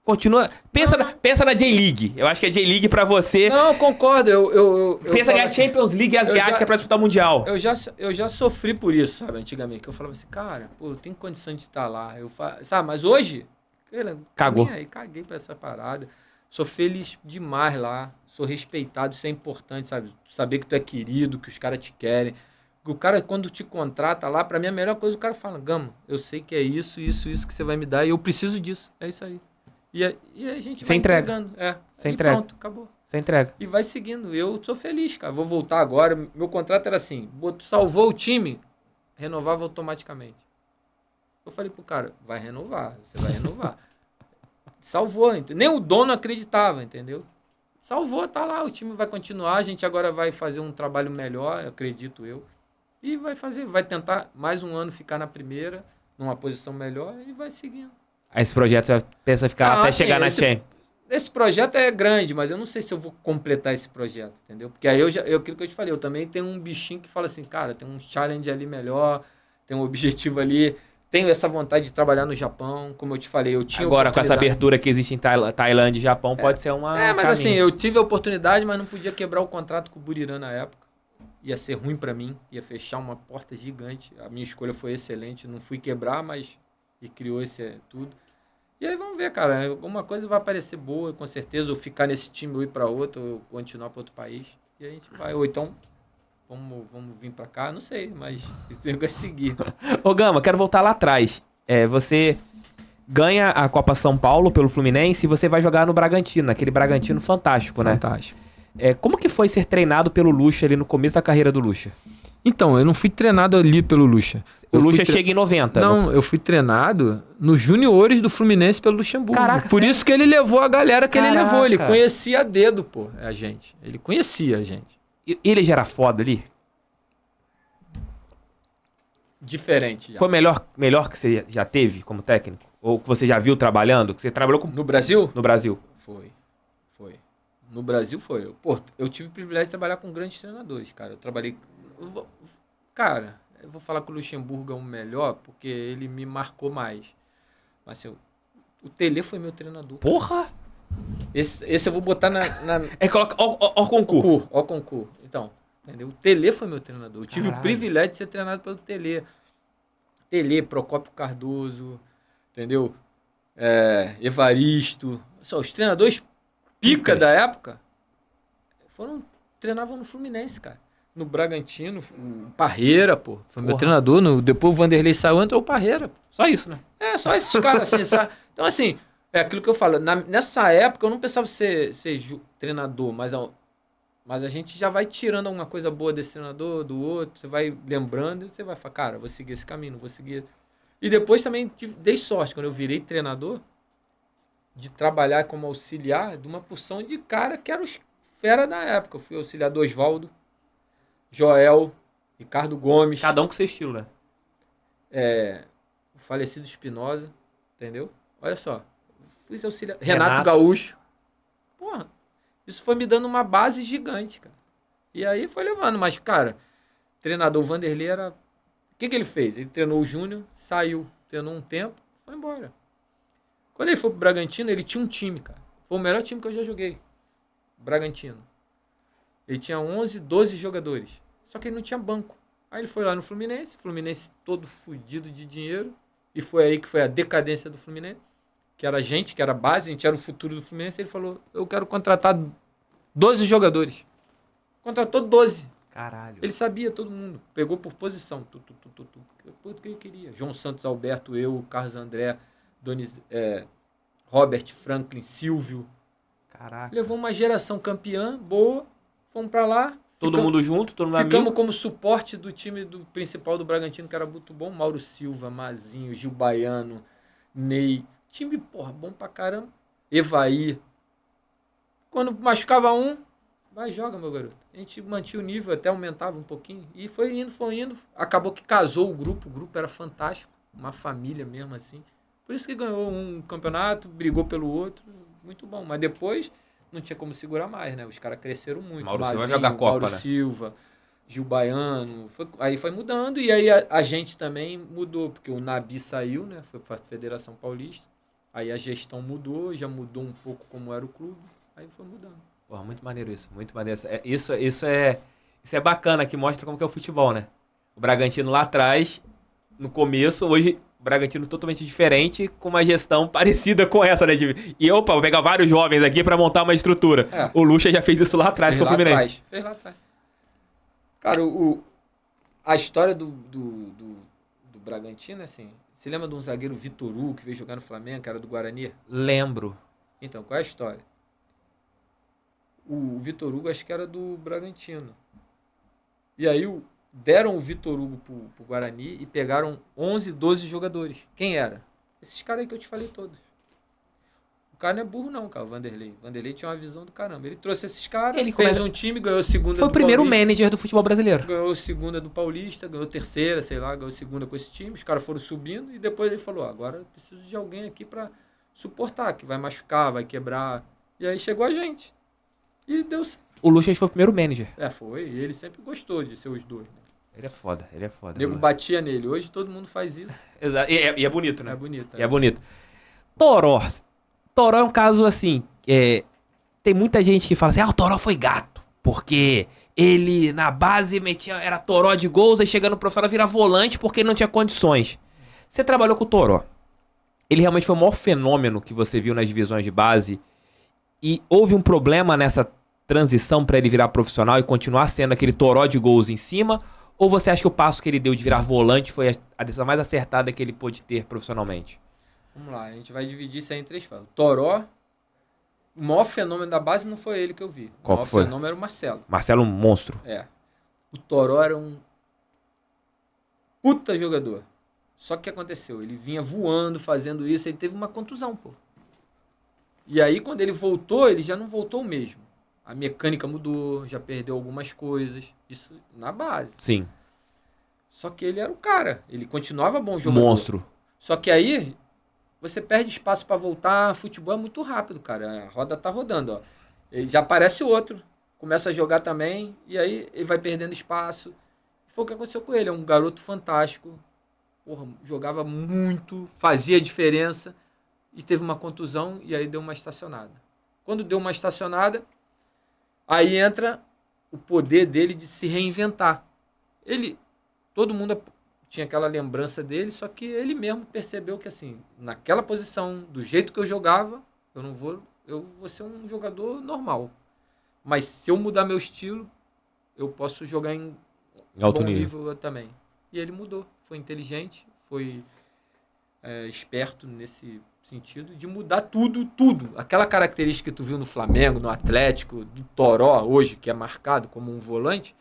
Continua. Pensa na J-League. Eu acho que a J-League pra você. Não, eu concordo. Pensa que a Champions League asiática é pra disputar o Mundial. Eu já sofri por isso, sabe, antigamente. Que eu falava assim, cara, pô, eu tenho condição de estar lá. Sabe, mas hoje. Cagou. Aí, caguei pra essa parada. Sou feliz demais lá. Sou respeitado, isso é importante, sabe? Saber que tu é querido, que os caras te querem. O cara, quando te contrata lá, pra mim a melhor coisa, o cara fala, Gama, eu sei que é isso que você vai me dar e eu preciso disso. É isso aí. E a gente vai entregando. Você entrega. Pronto, acabou. Você entrega. E vai seguindo. Eu sou feliz, cara. Vou voltar agora. Meu contrato era assim, salvou o time, renovava automaticamente. Eu falei pro cara, vai renovar, você vai renovar. Salvou, nem o dono acreditava, entendeu? Salvou, tá lá, o time vai continuar, a gente agora vai fazer um trabalho melhor, acredito eu. E vai tentar mais um ano ficar na primeira, numa posição melhor e vai seguindo. Esse projeto você pensa ficar até assim, chegar na Champions. Esse projeto é grande, mas eu não sei se eu vou completar esse projeto, entendeu? Porque aí aquilo que eu te falei, eu também tenho um bichinho que fala assim, cara, tem um challenge ali melhor, tem um objetivo ali, tenho essa vontade de trabalhar no Japão, como eu te falei, eu tinha agora com essa abertura que existe em Tailândia e Japão, pode ser uma mas caminho. assim, eu tive a oportunidade, mas não podia quebrar o contrato com o Buriram na época. Ia ser ruim pra mim, ia fechar uma porta gigante. A minha escolha foi excelente, não fui quebrar, mas e criou esse tudo. E aí vamos ver, cara, alguma coisa vai aparecer boa, com certeza, ou ficar nesse time ou ir pra outro, ou continuar pra outro país. E a gente vai, ou então vamos vir pra cá, não sei, mas tem que seguir. Ô Gama, quero voltar lá atrás. Você ganha a Copa São Paulo pelo Fluminense e você vai jogar no Bragantino, aquele Bragantino fantástico, né? Fantástico. Como que foi ser treinado pelo Lucha ali no começo da carreira do Lucha? Então, eu não fui treinado ali pelo Lucha. O Lucha chega em 90. Não, eu fui treinado nos juniores do Fluminense pelo Luxemburgo. Caraca, por isso que ele levou a galera que ele levou. Ele Caraca. conhecia a dedo, pô, a gente. Ele conhecia a gente. E ele já era foda ali? Diferente já. Foi melhor que você já teve como técnico? Ou que você já viu trabalhando? Que você trabalhou No Brasil? no Brasil? Foi. No Brasil foi. Pô, eu tive o privilégio de trabalhar com grandes treinadores, cara. Eu trabalhei... Cara, eu vou falar que o Luxemburgo é o melhor porque ele me marcou mais. Mas assim, o Tele foi meu treinador. Porra! Esse eu vou botar na... Coloca ó concurso. Ó concurso. Então, entendeu? O Tele foi meu treinador. Eu tive Caralho. o privilégio de ser treinado pelo Tele. Tele, Procópio Cardoso, entendeu? Evaristo. Só os treinadores pica da época treinavam no Fluminense, cara. No Bragantino, o Parreira, pô. Foi meu treinador. Depois o Vanderlei saiu, entrou o Parreira. Só isso, né? Só esses caras, assim, sabe? Então, assim, é aquilo que eu falo. Nessa época, eu não pensava ser treinador, mas a gente já vai tirando alguma coisa boa desse treinador, do outro, você vai lembrando e você vai falar, cara, vou seguir esse caminho, não vou seguir. E depois também dei sorte, quando eu virei treinador, de trabalhar como auxiliar de uma porção de cara que eram os fera da época. Eu fui auxiliar do Oswaldo, Joel, Ricardo Gomes. Cada um com seu estilo, né? O falecido Espinosa, entendeu? Olha só. Fui auxiliar. Renato Gaúcho. Porra, isso foi me dando uma base gigante, cara. E aí foi levando. Mas, cara, treinador Vanderlei era... O que ele fez? Ele treinou o Júnior, saiu, treinou um tempo, foi embora. Quando ele foi pro Bragantino, ele tinha um time, cara. Foi o melhor time que eu já joguei. Bragantino. Ele tinha 11, 12 jogadores. Só que ele não tinha banco. Aí ele foi lá no Fluminense todo fudido de dinheiro. E foi aí que foi a decadência do Fluminense. Que era a gente era base, a gente era o futuro do Fluminense. Ele falou, eu quero contratar 12 jogadores. Contratou 12. Caralho. Ele sabia todo mundo. Pegou por posição. Tudo que ele queria. João Santos, Alberto, eu, Carlos André, Robert, Franklin, Silvio. Caraca. Levou uma geração campeã, boa. Fomos pra lá. Todo mundo junto, todo mundo Ficamos amigo. como suporte do time principal do Bragantino, que era muito bom. Mauro Silva, Mazinho, Gil Baiano, Ney. Time, porra, bom pra caramba. Evaí. Quando machucava um, vai, joga, meu garoto. A gente mantinha o nível, até aumentava um pouquinho. E foi indo. Acabou que casou o grupo era fantástico. Uma família mesmo, assim. Por isso que ganhou um campeonato, brigou pelo outro. Muito bom. Mas depois não tinha como segurar mais, né? Os caras cresceram muito. Mauro Silva vai jogar Copa, Mauro né? Silva, Gil Baiano. Aí foi mudando. E aí a gente também mudou, porque o Nabi saiu, né? Foi pra Federação Paulista. Aí a gestão mudou, já mudou um pouco como era o clube, aí foi mudando. Porra, muito maneiro isso, muito maneiro. Isso é bacana, que mostra como que é o futebol, né? O Bragantino lá atrás, no começo, hoje o Bragantino totalmente diferente, com uma gestão parecida com essa, né? E opa, vou pegar vários jovens aqui pra montar uma estrutura. É. O Lucha já fez isso lá atrás com o Fluminense. Fez lá atrás. Cara, a história do Bragantino, assim, você lembra de um zagueiro Vitor Hugo que veio jogar no Flamengo, que era do Guarani? Lembro. Então, qual é a história? O Vitor Hugo acho que era do Bragantino. E aí deram o Vitor Hugo pro Guarani e pegaram 11, 12 jogadores. Quem era? Esses caras aí que eu te falei todos. O cara não é burro não, cara, o Vanderlei. O Vanderlei tinha uma visão do caramba. Ele trouxe esses caras, fez um time, ganhou a segunda Foi o primeiro manager do futebol brasileiro. Ganhou a segunda do Paulista, ganhou a terceira, sei lá, ganhou a segunda com esse time. Os caras foram subindo e depois ele falou, agora eu preciso de alguém aqui pra suportar, que vai machucar, vai quebrar. E aí chegou a gente. E deu certo. O Luxas foi o primeiro manager. Foi. E ele sempre gostou de ser os dois, né? Ele é foda. O nego batia nele. Hoje todo mundo faz isso. Exato. E é bonito, né? É bonito. E é bonito. Toró é um caso assim, tem muita gente que fala assim, o Toró foi gato, porque ele na base era Toró de gols, aí chegando no profissional vira volante porque ele não tinha condições. Você trabalhou com o Toró, ele realmente foi o maior fenômeno que você viu nas divisões de base, e houve um problema nessa transição para ele virar profissional e continuar sendo aquele Toró de gols em cima, ou você acha que o passo que ele deu de virar volante foi a decisão mais acertada que ele pôde ter profissionalmente? Vamos lá, a gente vai dividir isso aí em 3 partes. O Toró, o maior fenômeno da base não foi ele que eu vi. Qual o maior foi? fenômeno era o Marcelo. Marcelo, um monstro. O Toró era um puta jogador. Só que o que aconteceu? Ele vinha voando, fazendo isso, ele teve uma contusão, pô. E aí, quando ele voltou, ele já não voltou mesmo. A mecânica mudou, já perdeu algumas coisas. Isso na base. Sim. Só que ele era o cara. Ele continuava bom jogador. Monstro. Só que aí, você perde espaço pra voltar. Futebol é muito rápido, cara. A roda tá rodando, ó. Ele já aparece outro. Começa a jogar também. E aí, ele vai perdendo espaço. Foi o que aconteceu com ele. É um garoto fantástico. Porra, jogava muito. Fazia diferença. E teve uma contusão. E aí, deu uma estacionada. Quando deu uma estacionada, aí entra o poder dele de se reinventar. Todo mundo tinha aquela lembrança dele, só que ele mesmo percebeu que, assim, naquela posição, do jeito que eu jogava, eu vou ser um jogador normal. Mas se eu mudar meu estilo, eu posso jogar em alto bom nível também. E ele mudou. Foi inteligente, foi esperto nesse sentido de mudar tudo. Aquela característica que tu viu no Flamengo, no Atlético, do Toró hoje, que é marcado como um volante,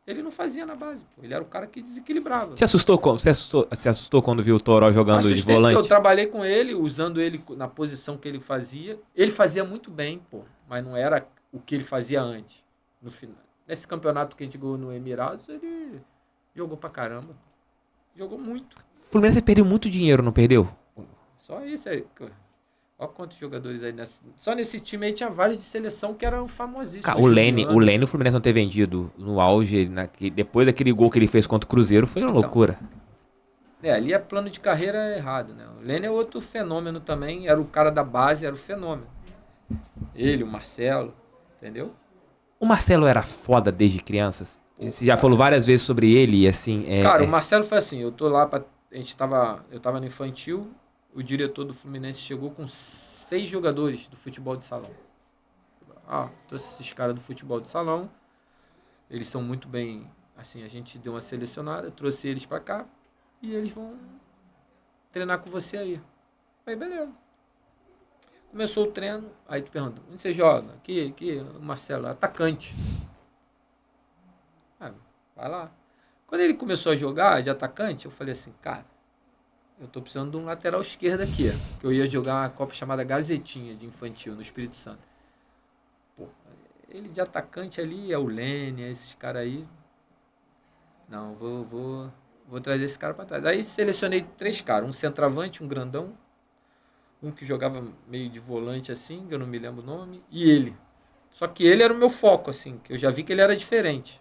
ele não fazia na base. Pô. Ele era o cara que desequilibrava. Você assustou quando viu o Toró jogando de volante? Eu trabalhei com ele, usando ele na posição que ele fazia. Ele fazia muito bem, pô, mas não era o que ele fazia antes. No final. Nesse campeonato que a gente ganhou no Emirados, ele jogou pra caramba. Jogou muito. O Fluminense perdeu muito dinheiro, não perdeu? Só isso aí. Olha quantos jogadores aí. Só nesse time aí tinha vários de seleção que eram famosíssimos. Cara, o Lene o Fluminense não ter vendido no auge, depois daquele gol que ele fez contra o Cruzeiro, foi uma loucura. Ali é plano de carreira errado, né? O Lene é outro fenômeno também, era o cara da base, era o fenômeno. Ele, o Marcelo, entendeu? O Marcelo era foda desde crianças? Você já falou várias vezes sobre ele, assim... Cara, o Marcelo foi assim, eu tava no infantil, o diretor do Fluminense chegou com 6 jogadores do futebol de salão. Trouxe esses caras do futebol de salão, eles são muito bem, assim, a gente deu uma selecionada, trouxe eles pra cá, e eles vão treinar com você aí. Aí, beleza. Começou o treino, aí tu pergunta, onde você joga? Aqui, o Marcelo, atacante. Vai lá. Quando ele começou a jogar de atacante, eu falei assim, cara, eu tô precisando de um lateral esquerdo aqui, que eu ia jogar uma Copa chamada Gazetinha de infantil, no Espírito Santo. Pô, ele de atacante ali, é o Lene, é esses caras aí. Não, vou trazer esse cara pra trás. Aí selecionei 3 caras, um centroavante, um grandão, um que jogava meio de volante assim, que eu não me lembro o nome, e ele. Só que ele era o meu foco, assim, que eu já vi que ele era diferente.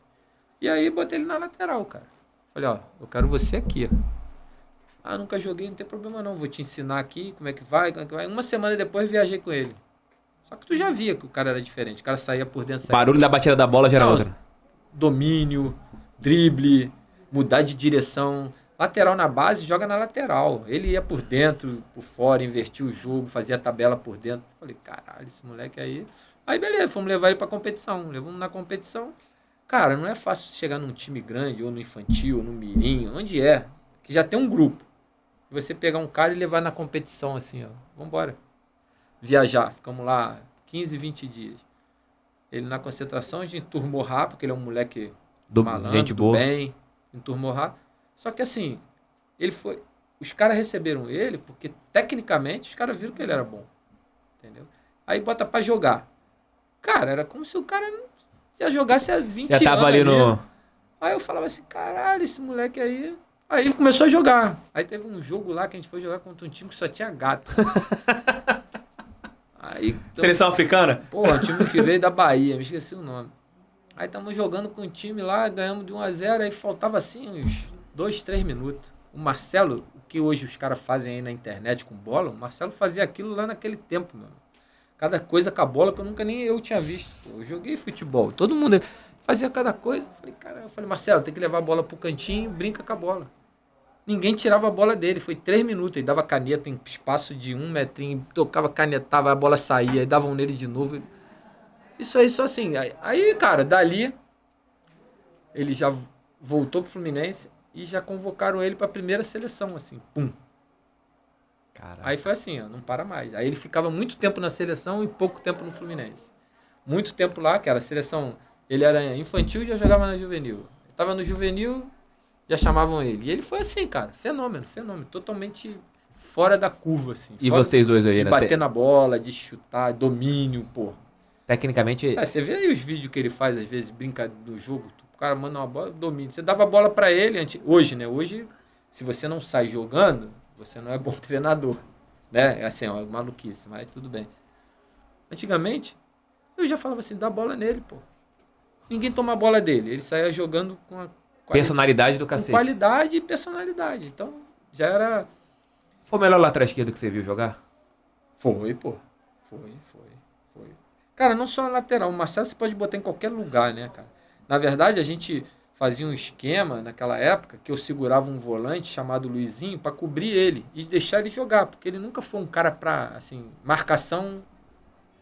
E aí botei ele na lateral, cara. Falei, eu quero você aqui, ó. Ah, nunca joguei, não tem problema não, vou te ensinar aqui como é que vai, como é que vai. Uma semana depois viajei com ele. Só que tu já via que o cara era diferente, o cara saía por dentro, O saía barulho da batida da bola já era Não, outro. domínio, drible, mudar de direção. Lateral na base, joga na lateral. Ele ia por dentro, por fora, invertia o jogo, fazia a tabela por dentro. Falei, caralho, esse moleque aí. Aí beleza, fomos levar ele pra competição. Levamos na competição. Cara, não é fácil chegar num time grande, ou no infantil, ou no mirim, onde é, que já tem um grupo. E você pegar um cara e levar na competição assim, ó. Vambora. Viajar, ficamos lá 15, 20 dias. Ele na concentração, a gente enturmou rápido, porque ele é um moleque malandro, Gente do boa. bem, enturmou rápido. Só que assim, ele foi. Os caras receberam ele porque, tecnicamente, os caras viram que ele era bom. Entendeu? Aí bota pra jogar. Cara, era como se o cara não já jogasse há 20 Já tava anos. ali no... Aí eu falava assim, caralho, esse moleque aí. Aí ele começou a jogar. Aí teve um jogo lá que a gente foi jogar contra um time que só tinha gato. Aí, Seleção africana? pô, um time que veio da Bahia, me esqueci o nome. Aí estamos jogando com o time lá, ganhamos de 1-0, aí faltava assim uns 2, 3 minutos. O Marcelo, o que hoje os caras fazem aí na internet com bola, o Marcelo fazia aquilo lá naquele tempo, mano. Cada coisa com a bola que eu nunca nem eu tinha visto. Pô, eu joguei futebol, todo mundo fazia cada coisa. Eu falei, Marcelo, tem que levar a bola pro cantinho, brinca com a bola. Ninguém tirava a bola dele, foi 3 minutos. Ele dava caneta em espaço de 1 metrinho, tocava, canetava, a bola saía, aí davam nele de novo. Isso aí, só assim. Aí, cara, dali, ele já voltou pro Fluminense e já convocaram ele pra primeira seleção, assim, pum. Caraca. Aí foi assim, ó, não para mais. Aí ele ficava muito tempo na seleção e pouco tempo no Fluminense. Muito tempo lá, que era a seleção, ele era infantil e já jogava na juvenil. Ele tava no juvenil, já chamavam ele. E ele foi assim, cara, fenômeno, totalmente fora da curva, assim. E fora vocês dois aí, de né? bater na bola, de chutar, domínio, pô. Tecnicamente, Você vê aí os vídeos que ele faz, às vezes, brinca do jogo, o cara manda uma bola, domínio. Você dava a bola pra ele, hoje, né? Hoje, se você não sai jogando, você não é bom treinador, né? É assim, ó, maluquice, mas tudo bem. Antigamente, eu já falava assim, dá bola nele, pô. Ninguém toma a bola dele, ele saía jogando com a personalidade do com cacete. qualidade e personalidade. Então, já era... Foi o melhor lateral esquerdo que você viu jogar? Foi, pô. Foi. Cara, não só na lateral. O Marcelo você pode botar em qualquer lugar, né, cara? Na verdade, a gente fazia um esquema naquela época que eu segurava um volante chamado Luizinho para cobrir ele e deixar ele jogar, porque ele nunca foi um cara pra, assim, marcação.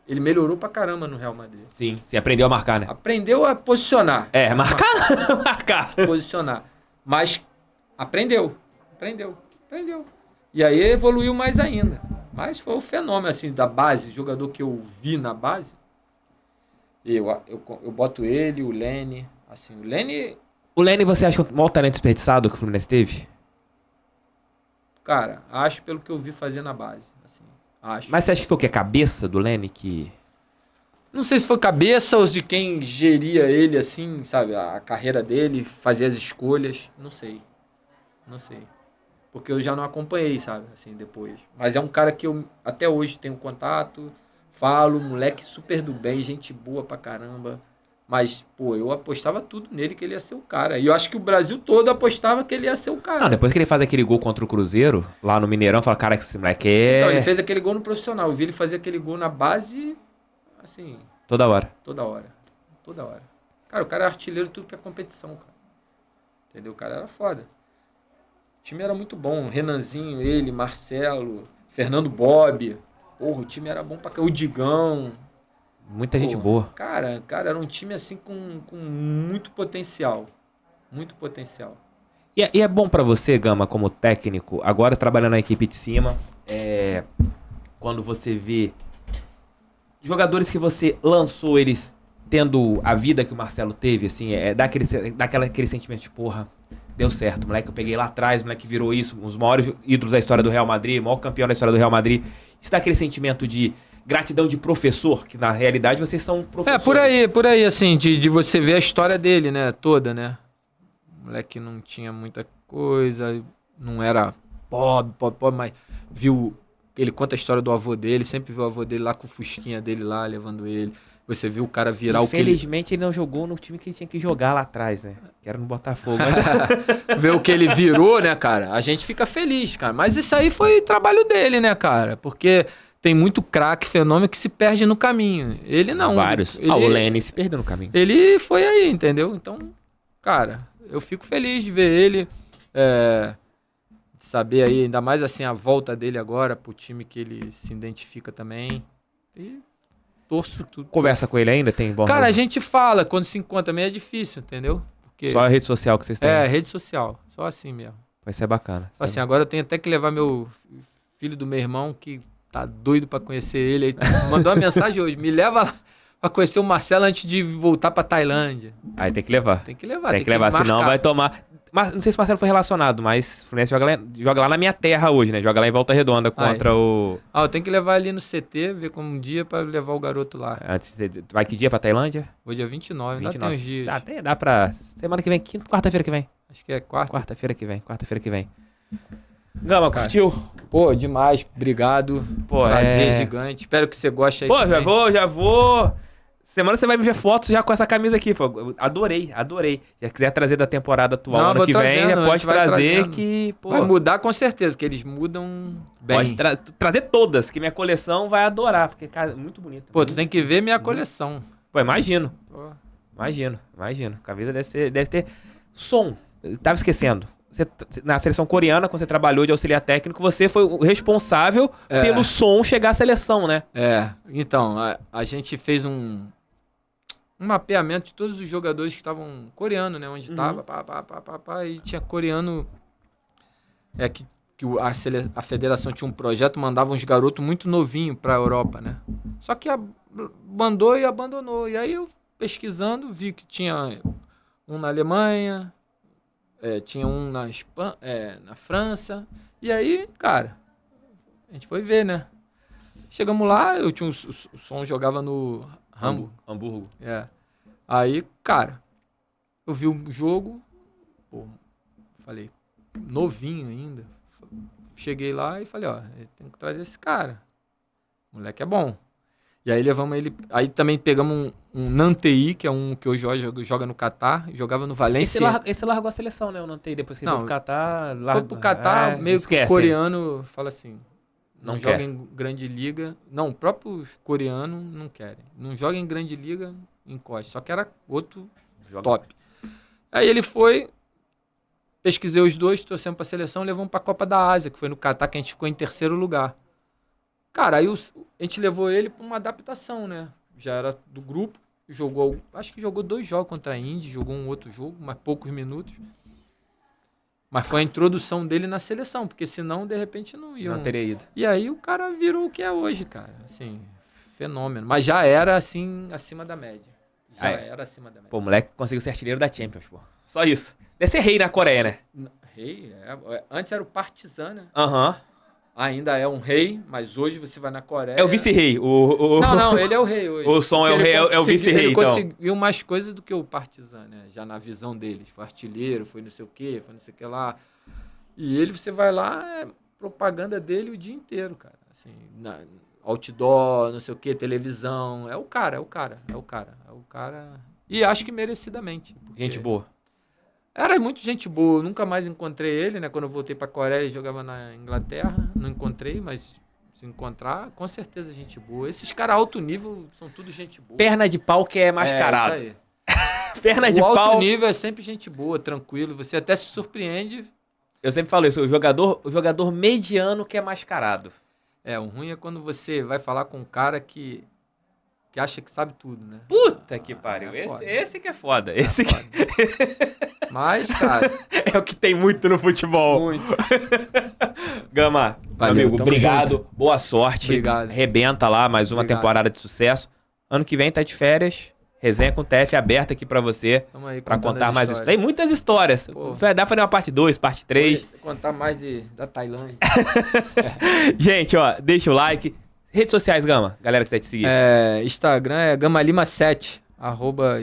Ele melhorou pra caramba no Real Madrid. Sim, você aprendeu a marcar, né? Aprendeu a posicionar. É, marcar não, marcar. Posicionar. Mas aprendeu. E aí evoluiu mais ainda. Mas foi o fenômeno, assim, da base, jogador que eu vi na base. Eu boto ele, o Lene. Assim, o Lene, O Lene, você acha que é o maior talento desperdiçado que o Fluminense teve? cara, acho pelo que eu vi fazer na base. Assim, acho. Mas você acha que foi o quê? A cabeça do Lene que... Não sei se foi cabeça ou de quem geria ele, assim, sabe? A carreira dele, fazia as escolhas. Não sei. Porque eu já não acompanhei, sabe? Assim, depois. Mas é um cara que eu até hoje tenho contato, falo, moleque super do bem, gente boa pra caramba. Mas, pô, eu apostava tudo nele que ele ia ser o cara. E eu acho que o Brasil todo apostava que ele ia ser o cara. Ah, depois que ele faz aquele gol contra o Cruzeiro, lá no Mineirão, fala, cara, que esse moleque é... Então, ele fez aquele gol no profissional. Eu vi ele fazer aquele gol na base, assim, Toda hora. toda hora. Cara, o cara é artilheiro de tudo que é competição, cara. Entendeu? O cara era foda. O time era muito bom. Renanzinho, ele, Marcelo, Fernando Bob. Porra, o time era bom pra caramba. O Digão. Muita gente Pô, boa. Cara, era um time assim com muito potencial. Muito potencial. E é bom pra você, Gama, como técnico, agora trabalhando na equipe de cima, quando você vê jogadores que você lançou, eles tendo a vida que o Marcelo teve, assim, dá aquele sentimento de, porra, deu certo, moleque, eu peguei lá atrás, moleque virou isso, um dos maiores ídolos da história do Real Madrid, o maior campeão da história do Real Madrid. Isso dá aquele sentimento de gratidão de professor, que na realidade vocês são professores. Por aí, assim, de você ver a história dele, né, toda, né. O moleque não tinha muita coisa, não era pobre, mas viu, ele conta a história do avô dele, sempre viu o avô dele lá com o fusquinha dele lá, levando ele. Você viu o cara virar o que ele... Infelizmente ele não jogou no time que ele tinha que jogar lá atrás, né? Que era no Botafogo. Ver o que ele virou, né, cara? A gente fica feliz, cara. Mas isso aí foi trabalho dele, né, cara? Porque tem muito craque, fenômeno que se perde no caminho. Ele não. Vários. Ele, o Lenny se perdeu no caminho. Ele foi aí, entendeu? Então, cara, eu fico feliz de ver ele, de saber aí, ainda mais assim, a volta dele agora pro time que ele se identifica também. E torço tudo. Conversa com ele ainda? Tem bom. Cara, a gente fala, quando se encontra meio é difícil, entendeu? Porque só a rede social que vocês têm? rede social. Só assim mesmo. Vai ser bacana. Assim, agora eu tenho até que levar meu filho do meu irmão, que tá doido pra conhecer ele. Ele mandou uma mensagem hoje, me leva lá pra conhecer o Marcelo antes de voltar pra Tailândia. Aí tem que levar. Tem que levar, tem que levar, marcar. senão vai tomar... Mas não sei se o Marcelo foi relacionado, mas o Fluminense joga lá na minha terra hoje, né? Joga lá em Volta Redonda contra o... eu tenho que levar ali no CT, ver como um dia pra levar o garoto lá. Vai que dia pra Tailândia? Hoje é 29, ainda tem uns dias. Até dá pra... Semana que vem, quarta-feira que vem. Acho que é quarta. Quarta-feira que vem. Gama, curtiu? Pô, demais. Obrigado. Pô, prazer gigante. Espero que você goste aí. Pô, também. já vou. Semana você vai me ver fotos já com essa camisa aqui, pô. Adorei. Se quiser trazer da temporada atual ano que vem, pode trazer que, pô. Vai mudar com certeza, que eles mudam bem. Pode trazer todas, que minha coleção vai adorar, porque, cara, muito bonita. Pô, tu tem que ver minha coleção. Pô, imagino. Pô. Imagino. A camisa deve ter som. Eu tava esquecendo. Você, na seleção coreana, quando você trabalhou de auxiliar técnico, você foi o responsável pelo som chegar à seleção, né? Então, a gente fez um mapeamento de todos os jogadores que estavam coreanos, né? Onde tava, e tinha coreano... A federação tinha um projeto, mandava uns garotos muito novinhos pra Europa, né? Só que mandou e abandonou. E aí eu, pesquisando, vi que tinha um na Alemanha... tinha um na França. E aí, cara, a gente foi ver, né? Chegamos lá, eu tinha o som, jogava no Hamburgo. Aí, cara, eu vi o jogo, pô, falei, novinho ainda. Cheguei lá e falei, tem que trazer esse cara. O moleque é bom. E aí levamos ele... Aí também pegamos um Nantei, que é um que hoje joga no Catar, jogava no Valência. Esse largou a seleção, né? O Nantei, depois que ele foi pro Catar... Foi pro Catar, meio que o coreano fala assim, não joga em grande liga. Não, próprios coreanos não querem. Não joga em grande liga, encosta. Só que era outro top. Aí ele foi, pesquisei os dois, trouxemos pra seleção, levamos pra Copa da Ásia, que foi no Catar, que a gente ficou em 3º lugar. Cara, aí a gente levou ele pra uma adaptação, né? Já era do grupo, acho que jogou 2 jogos contra a Índia, jogou um outro jogo, mas poucos minutos. Mas foi a introdução dele na seleção, porque senão, de repente, não ia. Não teria ido. E aí o cara virou o que é hoje, cara. Assim, fenômeno. Mas já era, assim, acima da média. Era acima da média. Pô, o moleque conseguiu ser artilheiro da Champions, pô. Só isso. Deve ser rei na Coreia, né? Rei? Antes era o Partizan, né? Aham. Ainda é um rei, mas hoje você vai na Coreia... É o vice-rei. Não, ele é o rei hoje. O som é o rei, é o vice-rei, ele então. Ele conseguiu mais coisas do que o Partizan, né? Já na visão deles. Foi artilheiro, foi não sei o quê, foi não sei o que lá. E ele, você vai lá, propaganda dele o dia inteiro, cara. Assim, outdoor, não sei o quê, televisão. É o cara. E acho que merecidamente. Gente boa. Era muito gente boa, eu nunca mais encontrei ele, né? Quando eu voltei pra Coreia, ele jogava na Inglaterra, não encontrei, mas se encontrar, com certeza gente boa. Esses caras alto nível são tudo gente boa. Perna de pau que é mascarado. É, isso aí. Perna de pau... O alto nível é sempre gente boa, tranquilo, você até se surpreende. Eu sempre falo isso, o jogador mediano que é mascarado. O ruim é quando você vai falar com um cara que acha que sabe tudo, né? Puta que pariu. Esse que é foda. Mas, cara... É o que tem muito no futebol. Muito. Gama, valeu, meu amigo, obrigado. Junto. Boa sorte. Obrigado. Arrebenta lá, mais uma temporada de sucesso. Ano que vem tá de férias. Resenha com o TF aberta aqui pra você. Tamo aí, pra contar mais histórias. Tem muitas histórias. Dá pra fazer uma parte 2, parte 3. Vou contar mais da Tailândia. Gente, deixa o like. Redes sociais, Gama, galera que quiser te seguir. Instagram é gamalima7,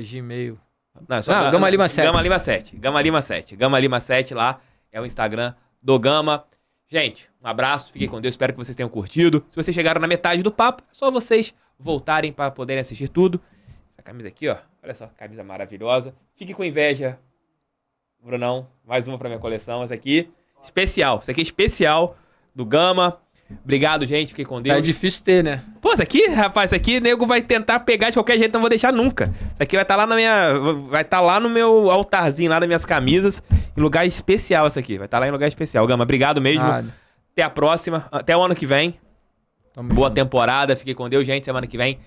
@gmail. Não, Gama Lima 7. Gama Lima 7 lá é o Instagram do Gama. Gente, um abraço, fiquem com Deus, espero que vocês tenham curtido. Se vocês chegaram na metade do papo, é só vocês voltarem para poderem assistir tudo. camisa aqui, ó. Olha só, camisa maravilhosa. Fique com inveja, Brunão. Mais uma pra minha coleção. Essa aqui, especial. Essa aqui é especial do Gama. Obrigado, gente. Fiquei com Deus. É difícil ter, né? Pô, isso aqui, rapaz, isso aqui, nego vai tentar pegar de qualquer jeito, não vou deixar nunca. Isso aqui vai estar lá na minha. Vai estar lá no meu altarzinho, lá nas minhas camisas. Em lugar especial, isso aqui. Vai estar lá em lugar especial. Gama, obrigado mesmo. Nada. Até a próxima. Até o ano que vem. Tamo Boa junto. temporada. Fiquei com Deus, gente. Semana que vem,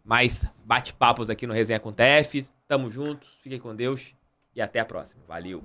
mais bate-papos aqui no Resenha com TF. Tamo juntos. Fiquem com Deus. E até a próxima. Valeu.